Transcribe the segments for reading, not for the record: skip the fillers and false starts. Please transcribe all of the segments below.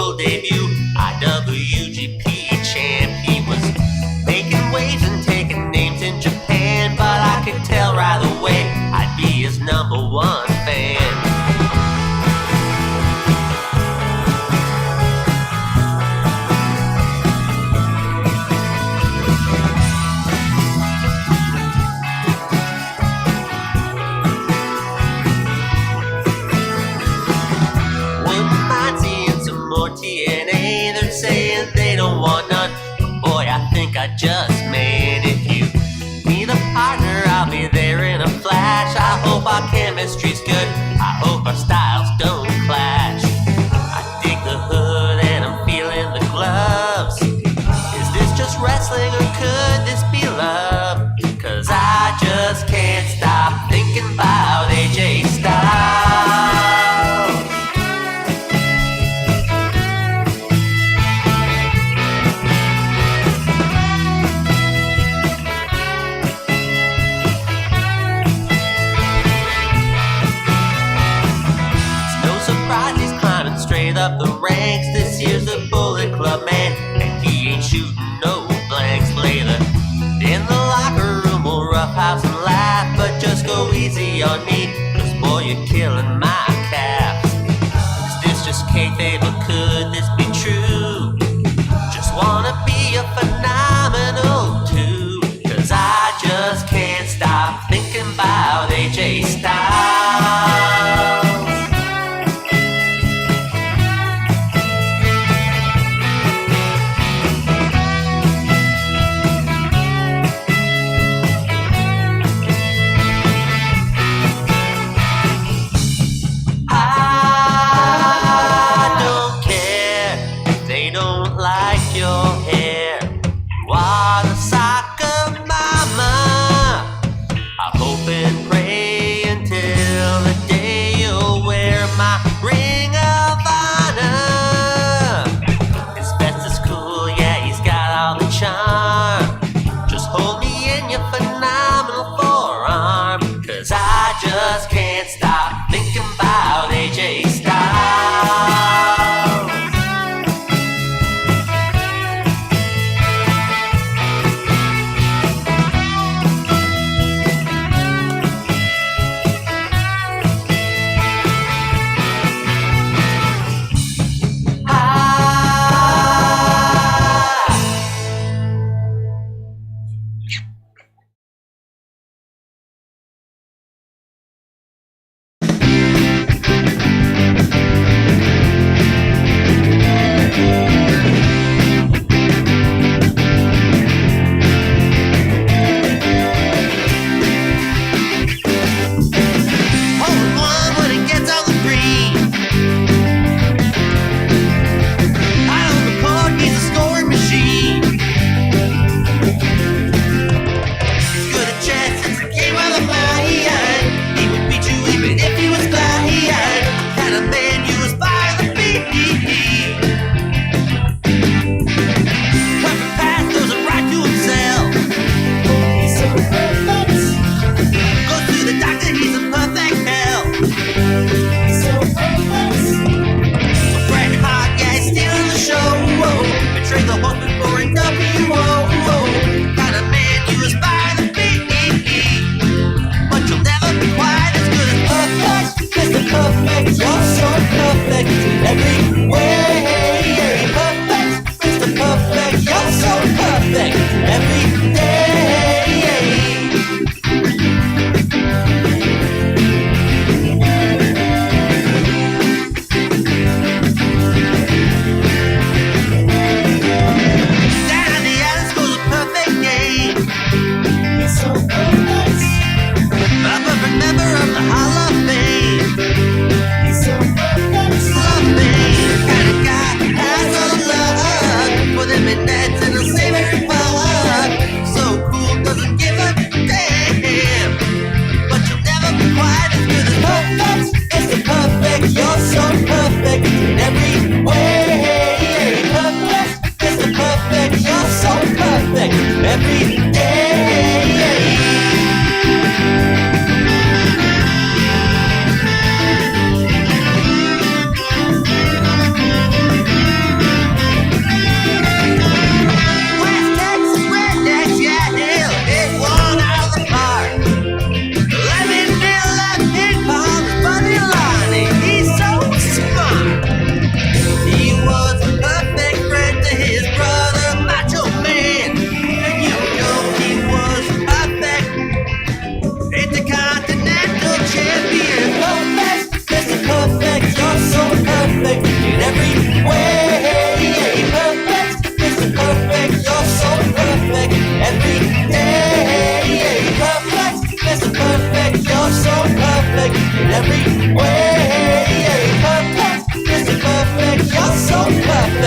world debut, IWGP champ. He was making waves and taking names in Japan, but I could tell right away I'd be his #1 fan. TNA, they're saying they don't want none, but boy, I think I just made it. If you need a partner, I'll be there in a flash. I hope our chemistry's good, I hope our styles don't clash. I dig the hood and I'm feeling the gloves. Is this just wrestling or could this be love? Cause I just can't stop thinking about AJ Styles. Straight up the ranks, this year's the Bullet Club man, and he ain't shooting no blanks. Later in the locker room, we'll roughhouse and laugh, but just go easy on me, cause boy, you're killing my calves. Is this just kayfabe or could this be true? Just wanna be a phenomenal too, cause I just can't stop thinking about AJ Styles.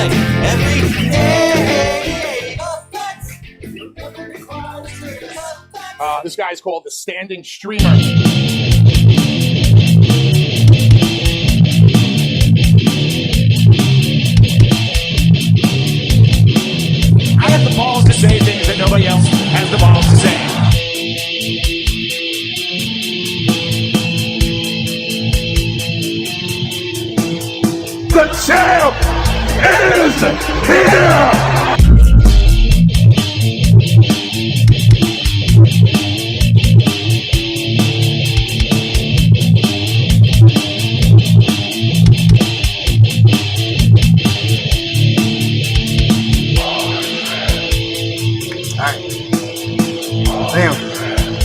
thing every day. This guy's called the Standing Streamer. I have the balls to say things that nobody else has the balls to say. The champ is here!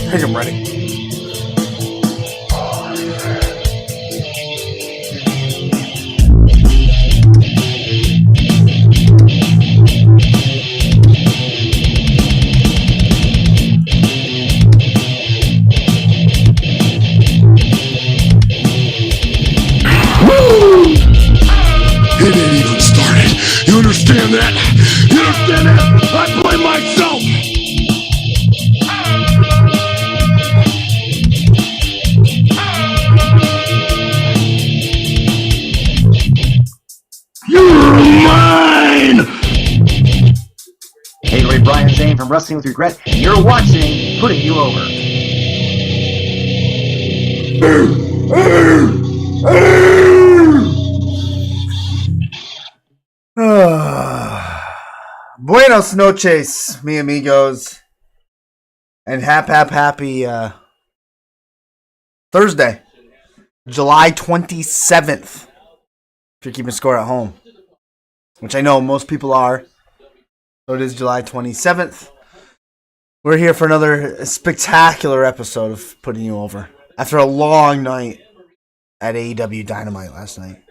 I think I'm ready. It ain't even started. You understand that? You understand that? I play myself. You're mine! Hey, Ray, Brian Zane from Wrestling with Regret, and you're watching Putting You Over. Buenos noches, mi amigos, and happy Thursday, July 27th, if you're keeping score at home, which I know most people are. So it is July 27th. We're here for another spectacular episode of Putting You Over after a long night at AEW Dynamite last night.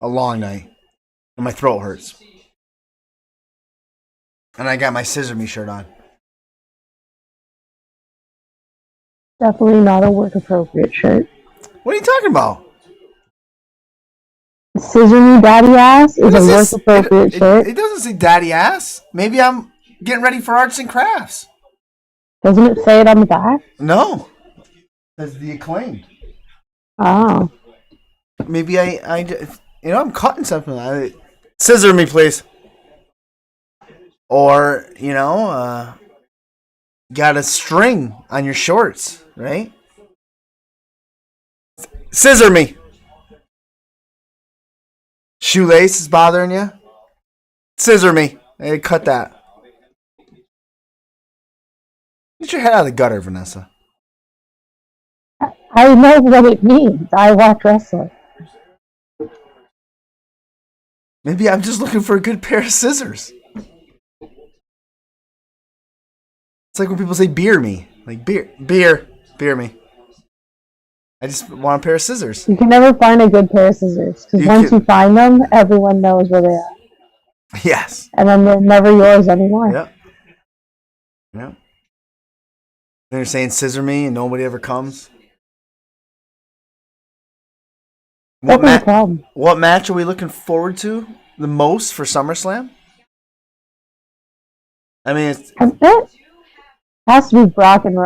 A long night, and my throat hurts. And I got my Scissor Me shirt on. Definitely not a work appropriate shirt. What are you talking about? Scissor Me Daddy Ass is a work appropriate shirt. It doesn't say Daddy Ass. Maybe I'm getting ready for arts and crafts. Doesn't it say it on the back? No. That's the Acclaimed. Oh. Maybe I'm cutting something. Scissor me, please. Or, got a string on your shorts, right? Scissor me. Shoelace is bothering you? Scissor me. Hey, cut that. Get your head out of the gutter, Vanessa. I know what it means. I watch wrestling. Maybe I'm just looking for a good pair of scissors. It's like when people say beer me. Like beer me. I just want a pair of scissors. You can never find a good pair of scissors. Because once you find them, everyone knows where they are. Yes. And then they're never yours anymore. Yep. Then you're saying scissor me and nobody ever comes. That's the problem. What match are we looking forward to the most for SummerSlam? I mean, it has to be Brock and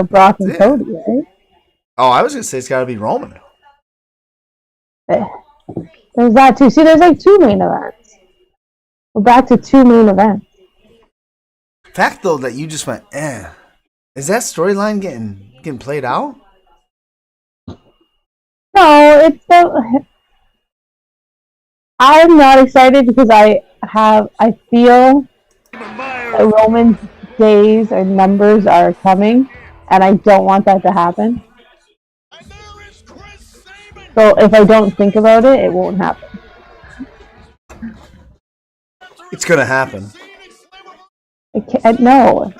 Cody, right? Oh, I was going to say it's got to be Roman. There's that too. See, there's like two main events. We're back to two main events. Fact, though, that you just went, is that storyline getting played out? No, I'm not excited because I feel that Roman's days or numbers are coming, and I don't want that to happen. So if I don't think about it, it won't happen. It's gonna happen. No,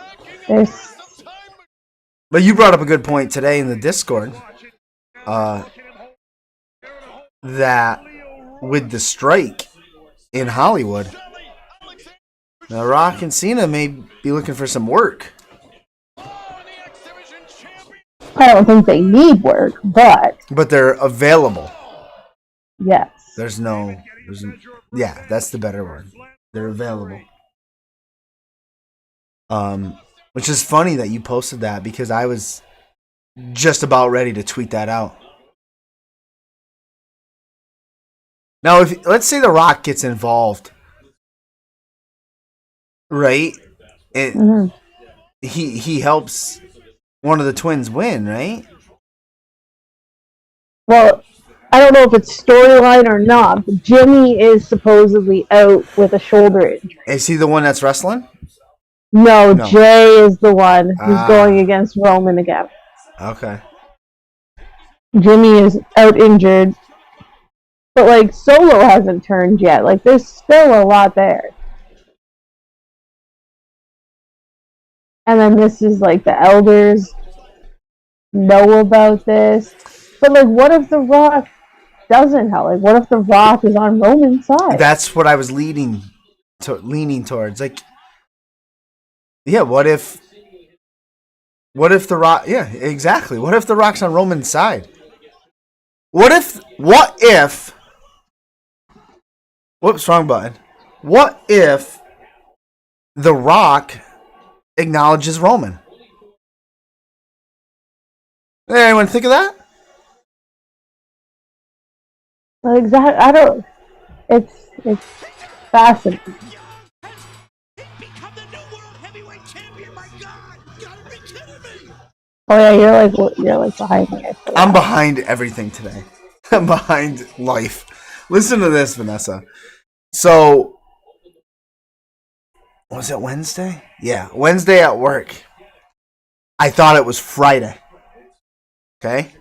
But you brought up a good point today in the Discord. That with the strike in Hollywood, The Rock and Cena may be looking for some work. I don't think they need work, but they're available. Yes. Yeah, that's the better word. They're available. Which is funny that you posted that because I was just about ready to tweet that out. Now, if let's say The Rock gets involved, right? He helps one of the twins win, right? Well, I don't know if it's storyline or not, but Jimmy is supposedly out with a shoulder injury. Is he the one that's wrestling? No, No. Jay is the one who's going against Roman again. Okay. Jimmy is out injured. But, like, Solo hasn't turned yet. Like, there's still a lot there. And then this is, like, the elders know about this. But, like, what if The Rock doesn't help? Like, what if The Rock is on Roman's side? That's what I was leaning towards. Like, yeah, what if The Rock... Yeah, exactly. What if The Rock's on Roman's side? What if... Whoops, wrong button. What if The Rock acknowledges Roman? Anyone think of that? Exactly. I don't... It's fascinating. Oh yeah, you're like behind me. I'm behind everything today. I'm behind life. Listen to this, Vanessa. So, was it Wednesday? Yeah, Wednesday at work. I thought it was Friday. Okay?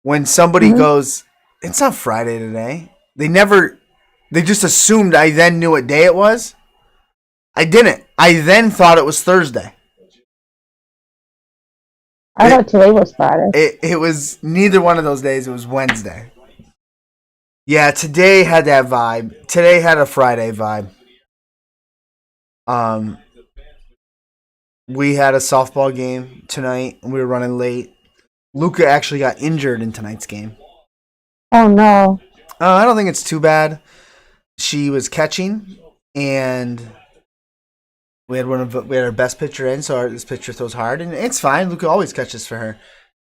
When somebody goes, it's not Friday today. They just assumed I then knew what day it was. I didn't. I then thought it was Thursday. I thought today was Friday. It was neither one of those days. It was Wednesday. Yeah, today had that vibe. Today had a Friday vibe. We had a softball game tonight, and we were running late. Luca actually got injured in tonight's game. Oh no! I don't think it's too bad. She was catching, and we had our best pitcher in, so this pitcher throws hard, and it's fine. Luca always catches for her,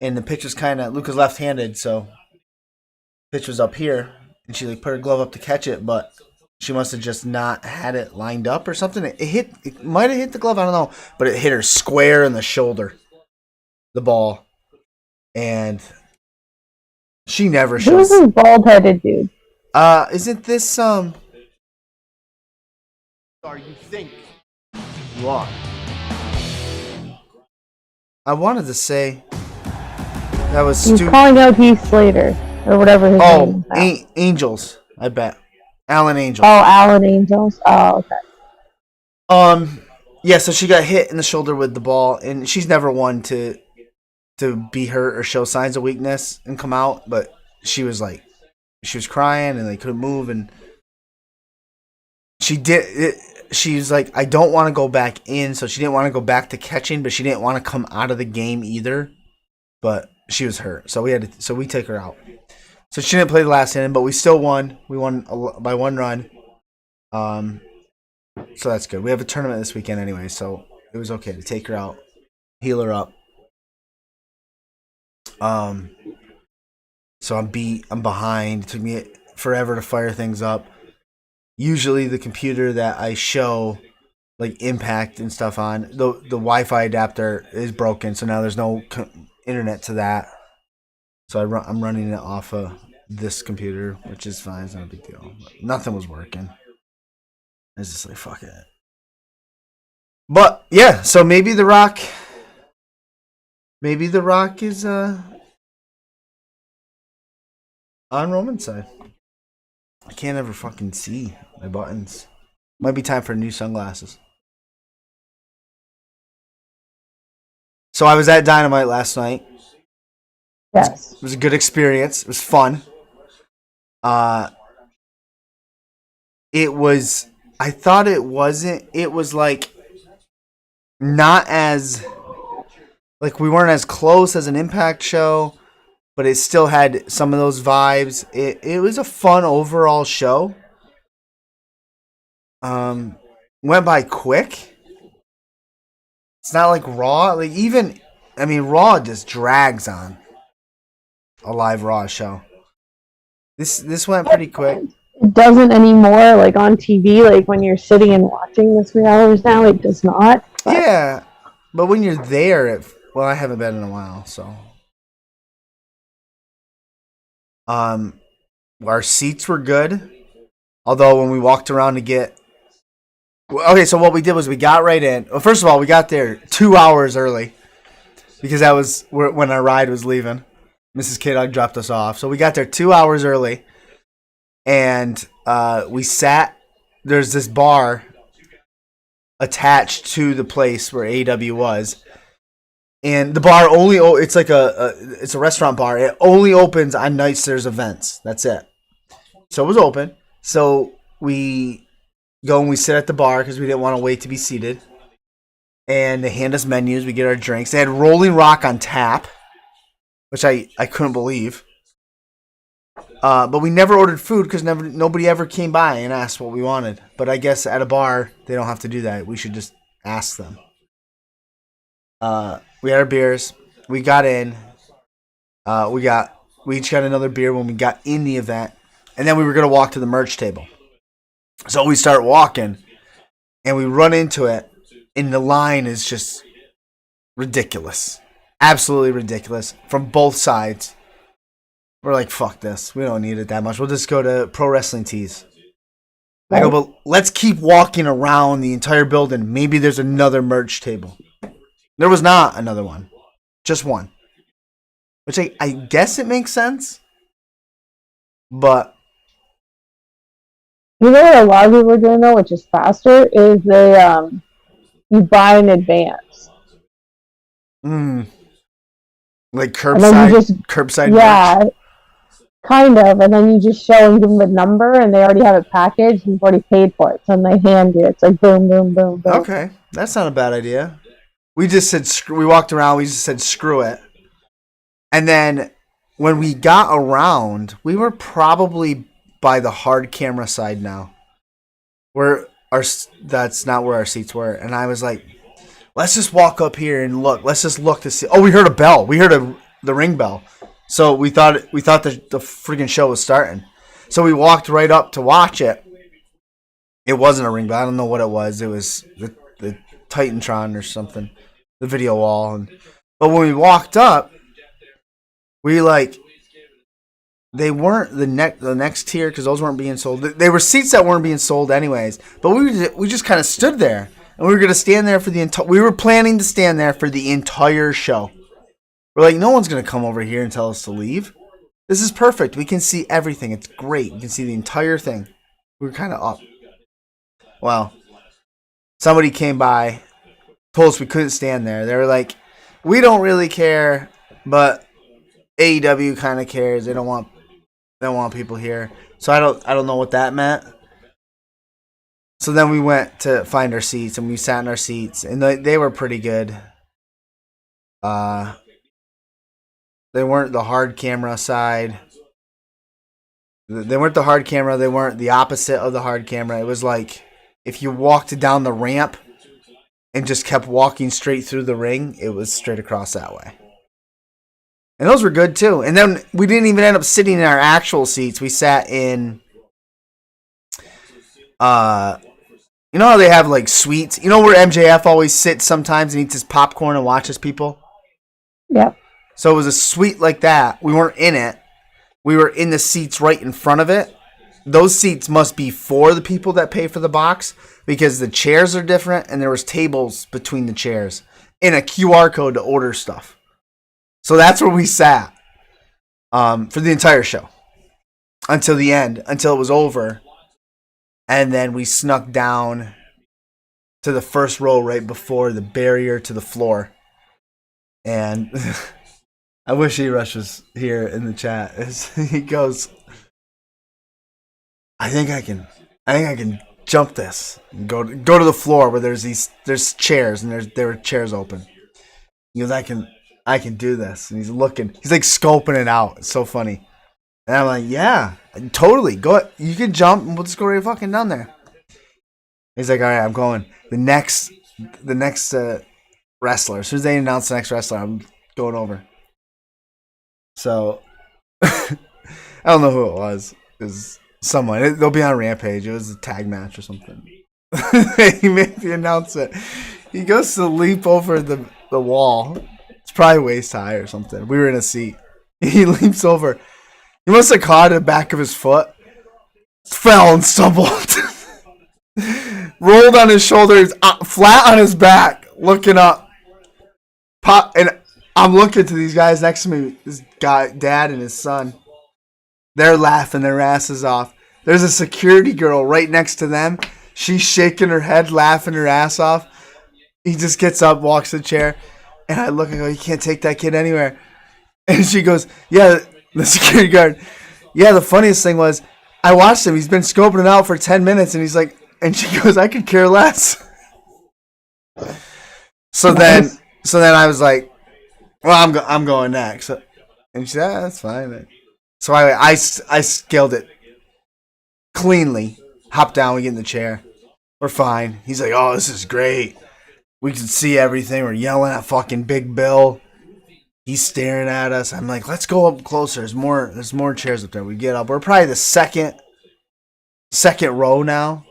and the pitch was Luca's left-handed, so pitch was up here, and she put her glove up to catch it, but she must have just not had it lined up or something. It might have hit the glove, I don't know, but it hit her square in the shoulder, the ball, and she never shows. Who's this bald-headed dude? Isn't this Are you think you are? I wanted to say that was He's calling out Heath Slater or whatever his name is. Angels, I bet. Alan Angels. Oh, Alan Angels. Oh, okay. Yeah, so she got hit in the shoulder with the ball, and she's never one to be hurt or show signs of weakness and come out, but she was crying and they couldn't move, and she was like, I don't want to go back in, so she didn't want to go back to catching, but she didn't want to come out of the game either. But she was hurt, so we take her out. So she didn't play the last inning, but we still won. We won by 1 run. So that's good. We have a tournament this weekend anyway, so it was okay to take her out, heal her up. So I'm beat. I'm behind. It took me forever to fire things up. Usually the computer that I show like Impact and stuff on, the Wi-Fi adapter is broken, so now there's no internet to that. So I'm running it off of this computer, which is fine. It's not a big deal. But nothing was working. I was just like, fuck it. But yeah, so maybe The Rock is on Roman's side. I can't ever fucking see my buttons. Might be time for new sunglasses. So I was at Dynamite last night. Yes. It was a good experience. It was fun. I thought it wasn't. It was like not as, like we weren't as close as an Impact show, but it still had some of those vibes. It was a fun overall show. Went by quick. It's not like Raw. Raw just drags on. A live Raw show. This went pretty quick. It doesn't anymore, like on TV, like when you're sitting and watching the 3 hours now, it does not. But Yeah, but when you're there, I haven't been in a while, so. Our seats were good, although when we walked around to get. Okay, so what we did was we got right in. Well, first of all, we got there 2 hours early because that was when our ride was leaving. Mrs. K-Dog dropped us off, so we got there 2 hours early, and we sat. There's this bar attached to the place where AEW was, and the bar it's like it's a restaurant bar. It only opens on nights there's events. That's it. So it was open. So we go and we sit at the bar because we didn't want to wait to be seated. And they hand us menus. We get our drinks. They had Rolling Rock on tap, which I couldn't believe. But we never ordered food because nobody ever came by and asked what we wanted. But I guess at a bar, they don't have to do that. We should just ask them. We had our beers. We got in. We each got another beer when we got in the event. And then we were going to walk to the merch table. So we start walking. And we run into it. And the line is just ridiculous. Absolutely ridiculous. From both sides. We're like, fuck this. We don't need it that much. We'll just go to Pro Wrestling Tees. I go, but let's keep walking around the entire building. Maybe there's another merch table. There was not another one. Just one. Which I guess it makes sense. But you know what a lot of people are doing though, which is faster, is they you buy in advance. Like curbside yeah, merch. Kind of, and then you just show and give them a number, and they already have it packaged, and you've already paid for it, so then they hand you. It's like boom, boom, boom, boom. Okay, that's not a bad idea. We just said we walked around. We just said screw it, and then when we got around, we were probably by the hard camera side now. That's not where our seats were, and I was like, let's just walk up here and look. Let's just look to see. Oh, we heard a bell. We heard the ring bell. So we thought the freaking show was starting. So we walked right up to watch it. It wasn't a ring bell. I don't know what it was. It was the Titantron or something, the video wall. But when we walked up, we they weren't the next tier because those weren't being sold. They were seats that weren't being sold anyways. But we just kind of stood there. And we were going to stand there for we were planning to stand there for the entire show. We're like, no one's going to come over here and tell us to leave. This is perfect. We can see everything. It's great. We can see the entire thing. We were kind of up. Well, somebody came by, told us we couldn't stand there. They were like, we don't really care, but AEW kind of cares. They don't want people here. So I don't know what that meant. So then we went to find our seats, and we sat in our seats, and they were pretty good. They weren't the hard camera side. They weren't the hard camera. They weren't the opposite of the hard camera. It was like if you walked down the ramp and just kept walking straight through the ring, it was straight across that way. And those were good, too. And then we didn't even end up sitting in our actual seats. We sat in... you know how they have like suites? You know where MJF always sits sometimes and eats his popcorn and watches people? Yep. So it was a suite like that. We weren't in it. We were in the seats right in front of it. Those seats must be for the people that pay for the box because the chairs are different and there was tables between the chairs and a QR code to order stuff. So that's where we sat for the entire show until the end, until it was over. And then we snuck down to the first row right before the barrier to the floor. And I wish E-Rush was here in the chat. He goes, I think I can jump this and go to the floor where there's chairs and there are chairs open. He goes, I I can do this. And he's looking. He's like scoping it out. It's so funny. And I'm like, yeah, totally. Go. You can jump and we'll just go right fucking down there. He's like, all right, I'm going. The next wrestler. As soon as they announce the next wrestler, I'm going over. So I don't know who it was. It was someone. They'll be on Rampage. It was a tag match or something. He made the announcement. He goes to leap over the wall. It's probably waist high or something. We were in a seat. He leaps over. He must have caught the back of his foot. Fell and stumbled. Rolled on his shoulders, flat on his back, looking up. Pop, and I'm looking to these guys next to me. This guy, dad and his son. They're laughing their asses off. There's a security girl right next to them. She's shaking her head, laughing her ass off. He just gets up, walks to the chair, and I look and go, "You can't take that kid anywhere." And she goes, "Yeah." The security guard. Yeah, the funniest thing was, I watched him. He's been scoping it out for 10 minutes, and he's like, and she goes, "I could care less." So then I was like, "Well, I'm going next." And she said, "That's fine." So I scaled it cleanly. Hop down, we get in the chair. We're fine. He's like, "Oh, this is great. We can see everything." We're yelling at fucking Big Bill. He's staring at us. I'm like, "Let's go up closer. There's more chairs up there." We get up. We're probably the second row now.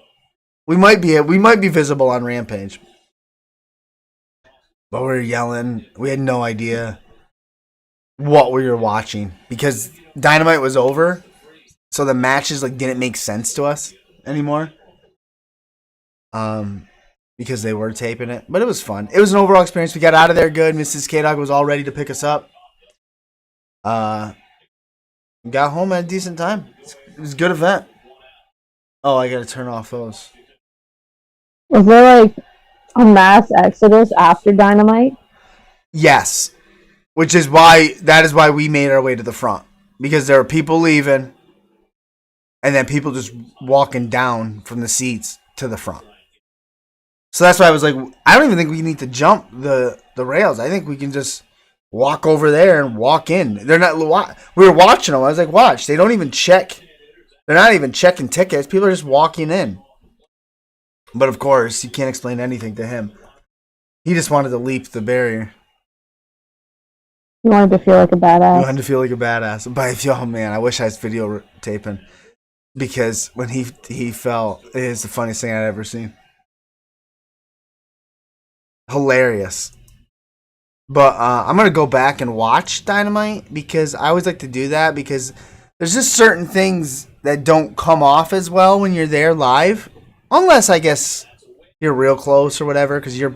We might be visible on Rampage. But we were yelling. We had no idea what we were watching because Dynamite was over. So the matches didn't make sense to us anymore. Because they were taping it. But it was fun. It was an overall experience. We got out of there good. Mrs. K-Dog was all ready to pick us up. Got home at a decent time. It was a good event. Oh, I gotta turn off those. Was there a mass exodus after Dynamite? Yes. That is why we made our way to the front. Because there were people leaving. And then people just walking down from the seats to the front. So that's why I was like, I don't even think we need to jump the rails. I think we can just walk over there and walk in. They're not. We were watching them. I was like, watch. They don't even check. They're not even checking tickets. People are just walking in. But of course, you can't explain anything to him. He just wanted to leap the barrier. You wanted to feel like a badass. But I feel, oh man, I wish I was videotaping. Because when he fell, it is the funniest thing I've ever seen. Hilarious. But I'm going to go back and watch Dynamite because I always like to do that because there's just certain things that don't come off as well when you're there live. Unless, I guess, you're real close or whatever because I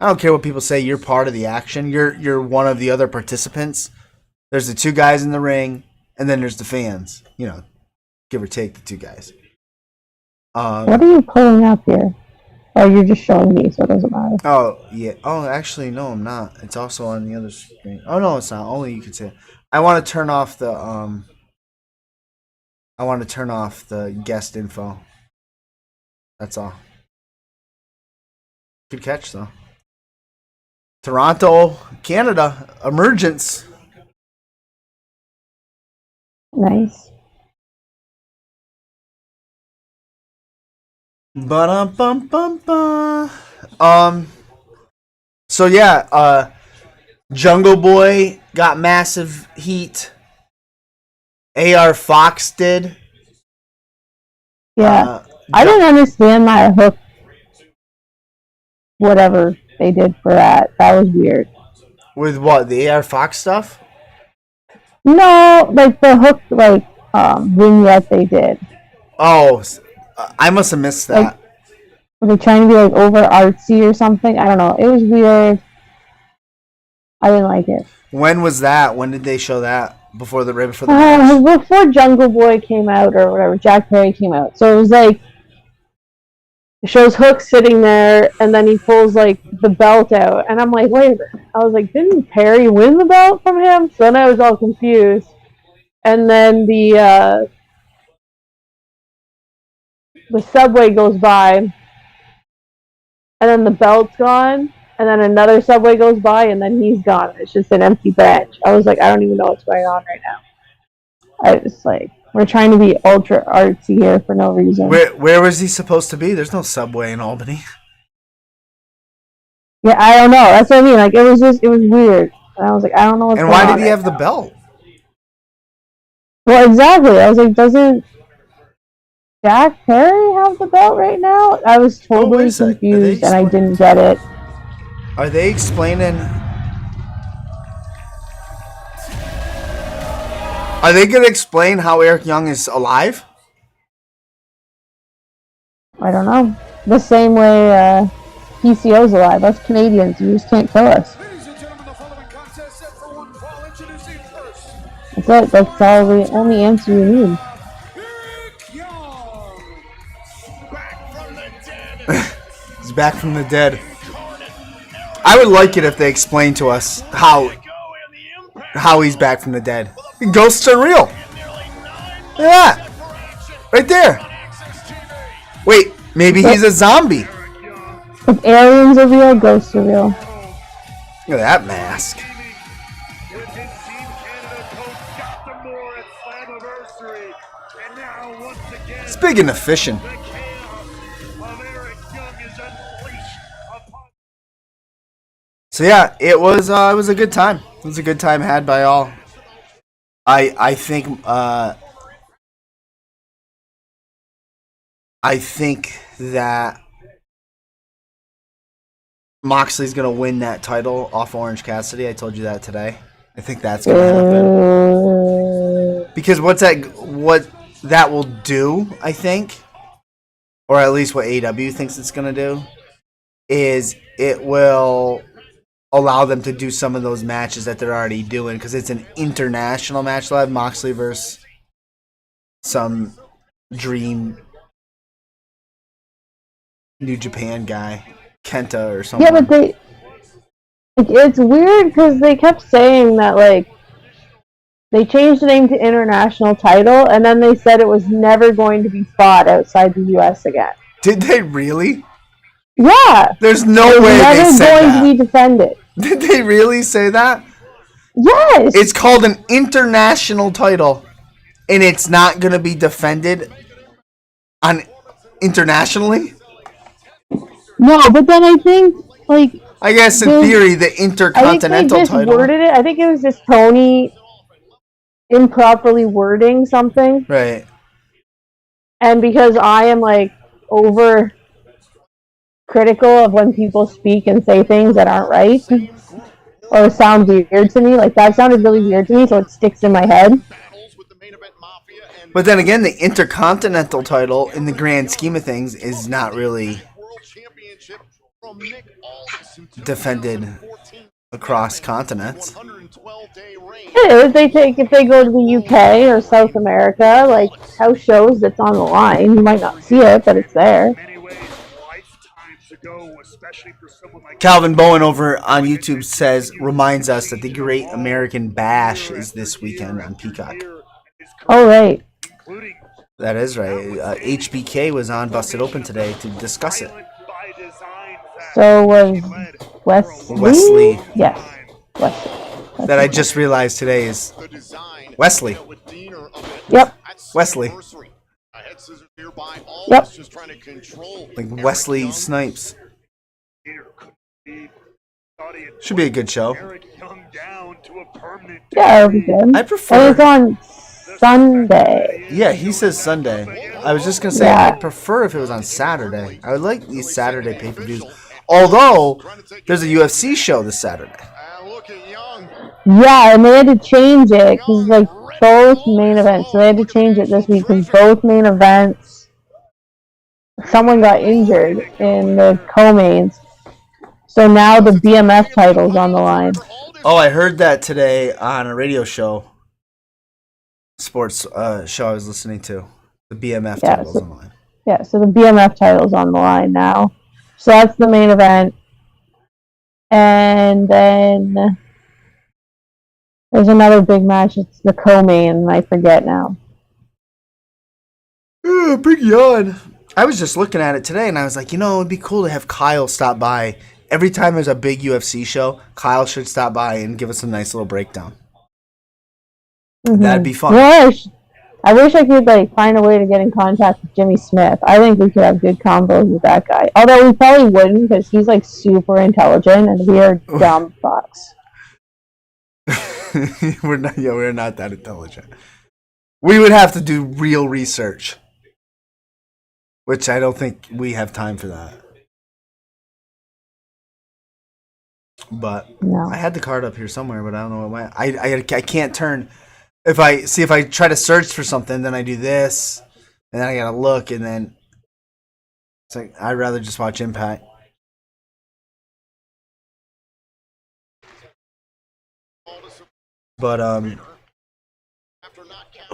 don't care what people say, you're part of the action. You're one of the other participants. There's the two guys in the ring and then there's the fans. You know, give or take the two guys. What are you pulling up here? Oh, you're just showing me, so it doesn't matter. Oh, yeah. Oh, actually, no, I'm not. It's also on the other screen. Oh, no, it's not. Only you can see it. I want to turn off the, guest info. That's all. Good catch, though. Toronto, Canada. Emergence. Nice. So yeah, Jungle Boy got massive heat. AR Fox did. Yeah. I didn't understand that hook. Whatever they did for that. That was weird. With what? The AR Fox stuff? No, the hook, vignette they did. Oh, I must have missed that. Were they trying to be over artsy or something? I don't know. It was weird. I didn't like it. When was that? When did they show that? Before the match? Before Jungle Boy came out or whatever, Jack Perry came out. So it was it shows Hook sitting there and then he pulls the belt out and I'm like, wait a minute. I was like, didn't Perry win the belt from him? So then I was all confused. And then the subway goes by and then the belt's gone and then another subway goes by, and then he's gone. It's just an empty bench. I was like, I don't even know what's going on right now. I was like, we're trying to be ultra artsy here for no reason. Where was he supposed to be? There's no subway in Albany. Yeah, I don't know. That's what I mean. Like, it was weird. And I was like, I don't know what's And going on. why did he right have the now. belt? Well, exactly. I was like, doesn't Jack Perry have the belt right now? I was wait totally a sec. Are they confused, and I didn't get it. Are they explaining? Are they gonna explain how Eric Young is alive? I don't know. The same way PCO's alive. Us Canadians, you just can't kill us. Ladies and gentlemen, the following contest set for one fall. Introducing first, That's it. That's all the only answer you need. Eric Young. Back from the dead. He's back from the dead. I would like it if they explained to us how he's back from the dead. Ghosts are real. Yeah, right there. Wait, maybe he's a zombie. If aliens are real, ghosts are real. Look at that mask. With his Team Canada coach, Dr. Moore at Slammiversary. And now, once again, Speaking of fishing, the chaos of Eric Young is unleashed upon so yeah, it was a good time. It was a good time had by all. I think that Moxley's gonna win that title off Orange Cassidy. I told you that today. I think that's gonna happen because what that will do, I think, or at least what AEW thinks it's gonna do, is it will allow them to do some of those matches that they're already doing because it's an international match. They'll have Moxley versus some dream New Japan guy, Kenta or something. Yeah, but it's weird because they kept saying that, like, they changed the name to International Title, and then they said it was never going to be fought outside the U.S. again. Did they really? Yeah! There's no It's way they never said going that. to be defended. Did they really say that? Yes! It's called an international title, and it's not going to be defended on internationally? No, but then I think, like, I guess in Dude, theory, the I think they intercontinental just title. worded it. I think it was just Tony improperly wording something. Right. And because I am, like, over critical of when people speak and say things that aren't right or sound weird to me, like, that sounded really weird to me, so it sticks in my head. But then again, the intercontinental title, in the grand scheme of things, is not really defended across continents. It is. If they go to the UK or South America, like, house shows, it's on the line. You might not see it, but it's there. many ways lifetimes ago, especially for someone like Calvin Bowen over on YouTube reminds us that the Great American Bash is this weekend on Peacock. Oh, right. including That is right. HBK was on Busted Open today to discuss it. by design So was Wesley? Wesley. Yes. Wesley. That I just realized today is Wesley. Yep. Wesley. Yep. Like Wesley Snipes. Should be a good show. Eric Young down to a permanent Yeah, it'll be good. I And prefer. it's on Sunday. Yeah, he says Sunday. I was just gonna say Yeah. I'd prefer if it was on Saturday. I would like these Saturday pay-per-views. Although there's a UFC show this Saturday. Yeah, and they had to change it because, like, both main events. So they had to change it this week because both main events, someone got injured in the co-mains. So now the BMF title's on the line. Oh, I heard that today on a radio show, sports show I was listening to. The BMF Yeah, title's so- on the line. Yeah, so the BMF title's on the line now. So that's the main event. And then there's another big match. It's the co-main. I forget now. Big yawn. I was just looking at it today, and I was like, it'd be cool to have Kyle stop by every time there's a big UFC show, Kyle should stop by and give us a nice little breakdown. That'd be fun. Yeah, I wish I could like find a way to get in contact with Jimmy Smith. I think we could have good combos with that guy. Although we probably wouldn't because he's like super intelligent and we are dumb fucks. We're not that intelligent. We would have to do real research, which I don't think we have time for that. But No. I had the card up here somewhere, but I don't know where it went. I can't turn. If I try to search for something, then I do this, and then I gotta look, and then it's like I'd rather just watch Impact. But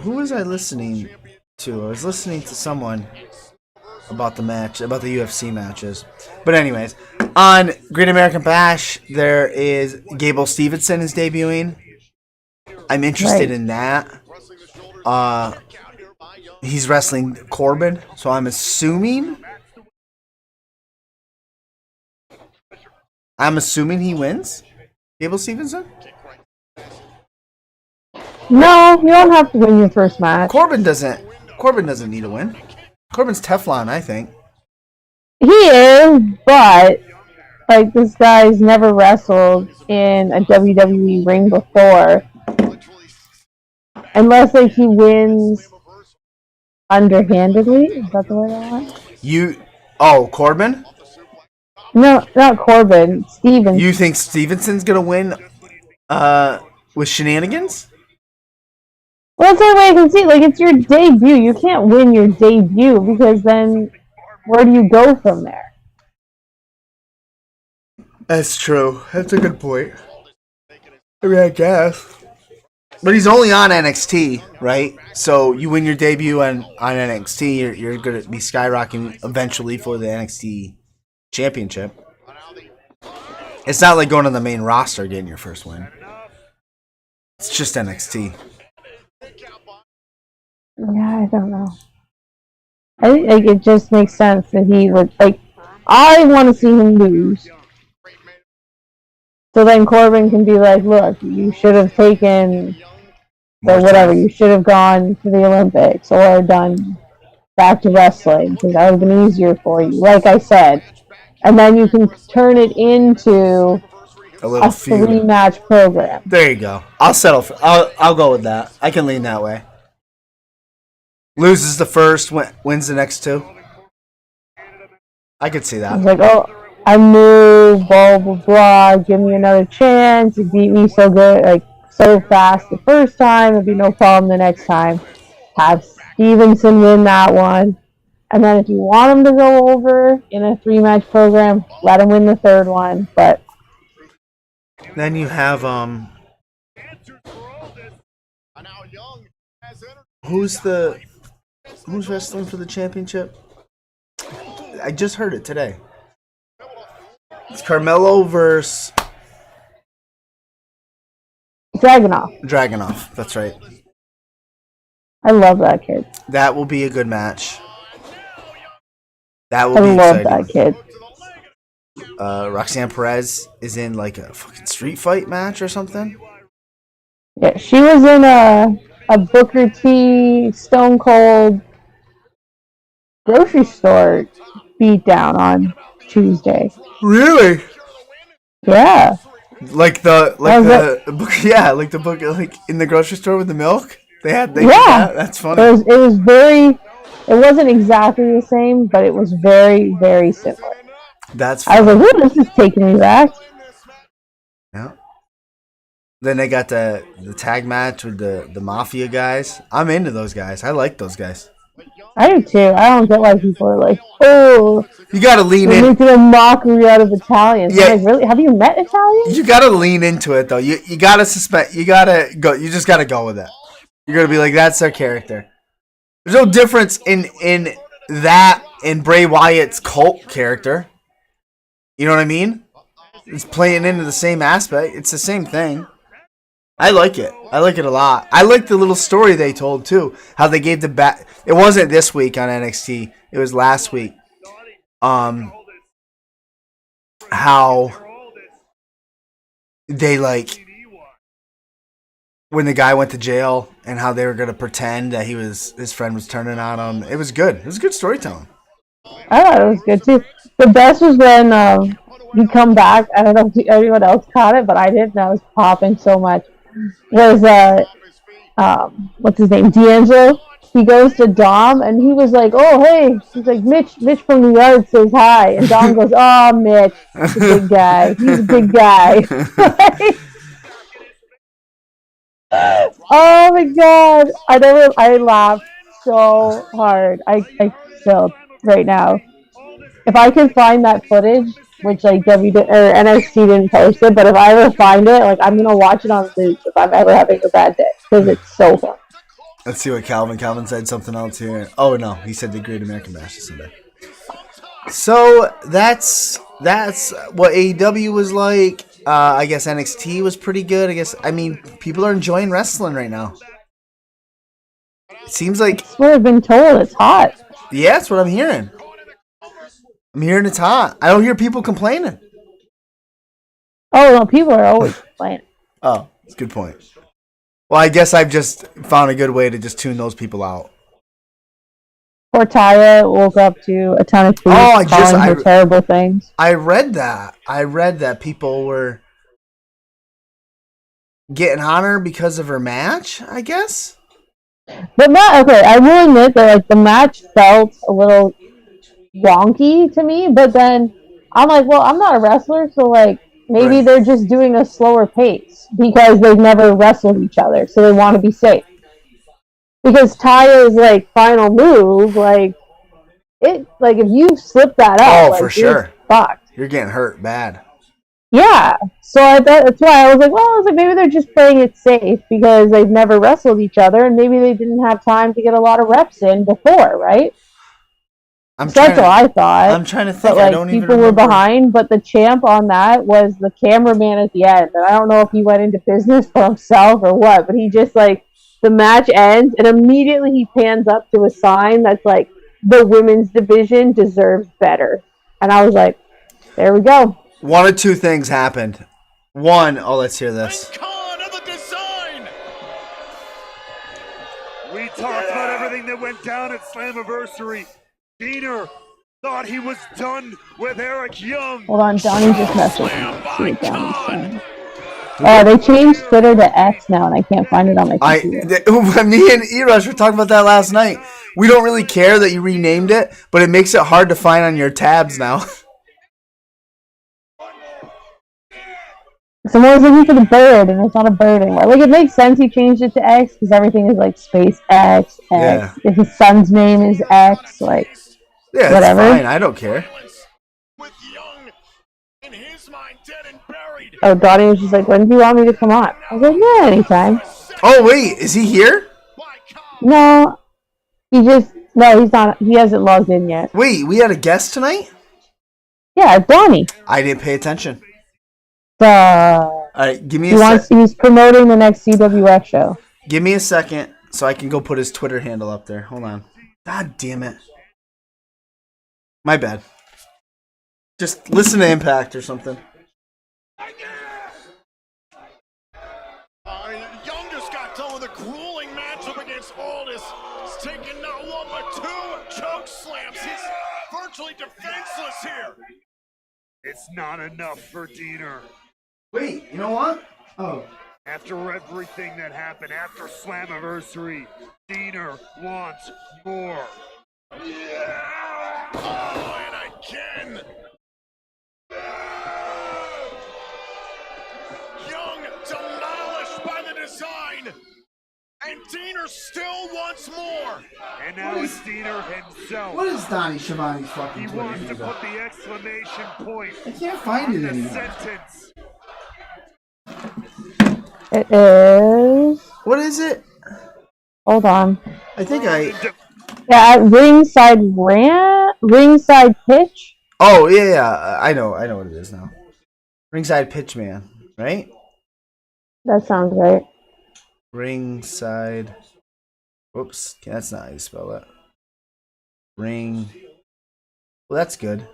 who was I listening to? I was listening to someone about the match, about the UFC matches. But anyways, on Great American Bash, there is Gable Stevenson is debuting. I'm interested in that. He's wrestling Corbin, so I'm assuming he wins. Gable Stevenson? No, you don't have to win your first match. Corbin doesn't need a win. Corbin's Teflon, I think. He is, but like this guy's never wrestled in a WWE ring before. Unless like he wins underhandedly. Is that the word I want? Corbin? No, not Corbin. Steven. You think Stevenson's gonna win with shenanigans? Well, that's the only way I can see it. Like, it's your debut. You can't win your debut because then where do you go from there? That's true. That's a good point. I mean, I guess. But he's only on NXT, right? So you win your debut on NXT, you're going to be skyrocketing eventually for the NXT championship. It's not like going on the main roster getting your first win. It's just NXT. Yeah, I don't know. I think like, it just makes sense that he would, like, I want to see him lose. So then Corbin can be like, look, you should have taken, or whatever, you should have gone to the Olympics or done back to wrestling because that would have been easier for you, like I said. And then you can turn it into A little a feud. 3-match program. There you go. I'll settle for. I'll go with that. I can lean that way. Loses the first, wins the next two. I could see It's that. like, oh, I knew, blah, blah, blah, give me another chance. You beat me so good, like, so fast the first time, it'd be no problem the next time. Have Stevenson win that one. And then if you want him to go over in a 3-match program, let him win the third one. But Then you have who's wrestling for the championship? I just heard it today. It's Carmelo versus Dragunov, That's right. I love that kid. That will be a good match. That will I be love exciting. that kid. Roxanne Perez is in like a fucking street fight match or something. Yeah, she was in a Booker T Stone Cold grocery store beatdown on Tuesday. Really? Yeah. Like the book, yeah, like the book, like in the grocery store with the milk. They did Yeah. that? That's funny. It was very. It wasn't exactly the same, but it was very, very similar. That's I funny. was like, "Ooh, this is taking me back." Yeah. Then they got the tag match with the Mafia guys. I'm into those guys. I like those guys. I do too. I don't get why people are like, "Oh, You gotta lean they're in. making a mockery out of Italians." Yeah. I'm like, really? Have you met Italians? You gotta lean into it though. You gotta suspect. You gotta go. You just gotta go with it. You're gonna be like, that's their character. There's no difference in that and Bray Wyatt's cult character. You know what I mean? It's playing into the same aspect. It's the same thing. I like it. I like it a lot. I like the little story they told too. How they gave the back. It wasn't this week on NXT. It was last week. How how they like when the guy went to jail and how they were gonna pretend that his friend was turning on him. It was good. It was good storytelling. I thought it was good too. The best was when he come back. I don't know if anyone else caught it, but I did, and I was popping so much. Was what's his name? D'Angelo. He goes to Dom, and he was like, "Oh, hey," he's like, "Mitch from the yard says hi," and Dom goes, "Oh, Mitch, he's a big guy. He's a big guy." Oh my god! I laughed so hard. I still right now. If I can find that footage, which like NXT didn't post it, but if I ever find it, like I'm gonna watch it on loop if I'm ever having a bad day because it's so fun. Let's see what Calvin said something else here. Oh no, he said the Great American Bash is Sunday. So that's what AEW was like. I guess NXT was pretty good. I mean, people are enjoying wrestling right now. It seems like That's what I've been told. It's hot. yeah, that's what I'm hearing. I'm hearing it's hot. I don't hear people complaining. Oh no, people are always complaining. Oh, that's a good point. Well, I guess I've just found a good way to just tune those people out. Poor Taya woke up to a ton of tweets calling her terrible things. I read that people were getting on her because of her match, I guess. But I will admit that like the match felt a little wonky to me, but then I'm like, well, I'm not a wrestler, so like maybe Right. they're just doing a slower pace because they've never wrestled each other, so they want to be safe. Because Taya's like final move, like if you slip that up, For sure, you're fucked. You're getting hurt bad. Yeah, so that's why I was like, maybe they're just playing it safe because they've never wrestled each other, and maybe they didn't have time to get a lot of reps in before, right? That's what I thought. I'm trying to think. But, I don't even people remember. were behind, but the champ on that was the cameraman at the end. And I don't know if he went into business for himself or what, but he just the match ends and immediately he pans up to a sign that's like the women's division deserves better. And I was like, there we go. One of two things happened. One, let's hear this. We talked about everything that went down at Slammiversary. Diener thought he was done with Eric Young. Hold on, Donnie just messaged me. See what Donnie's saying. They changed Twitter to X now, and I can't find it on my computer. Me and E-Rush were talking about that last night. We don't really care that you renamed it, but it makes it hard to find on your tabs now. So I was looking for the bird, and it's not a bird anymore. Like, it makes sense he changed it to X, because everything is, like, space X, X. Yeah. If his son's name is X, like, Yeah, whatever. That's fine. I don't care. Oh, Donnie was just like, when do you want me to come on? I was like, yeah, anytime. Oh, wait. Is he here? No, he's not, he hasn't logged in yet. Wait, we had a guest tonight? Yeah, Donnie. I didn't pay attention. All right, give me a second. He's promoting the next CWF show. Give me a second so I can go put his Twitter handle up there. Hold on. God damn it. My bad. Just listen to Impact or something. Young just got done with a grueling matchup against Aldis. He's taken not one but two choke slams. He's virtually defenseless here. It's not enough for Diener. Wait, you know what? Oh. After everything that happened after Slammiversary, Diener wants more. Yeah! Oh, and again! Young demolished by the design! And Diener still wants more! And now it's Diener himself. What is Donnie Schiavone's fucking He Twitter wants to handle? put the exclamation point I can't find on it the anymore. sentence. It is. What is it? Hold on. I think I. Yeah, at ringside pitch. Oh yeah. I know what it is now. Ringside Pitchman, right? That sounds right. Ringside. Whoops, that's not how you spell it. Well, that's good.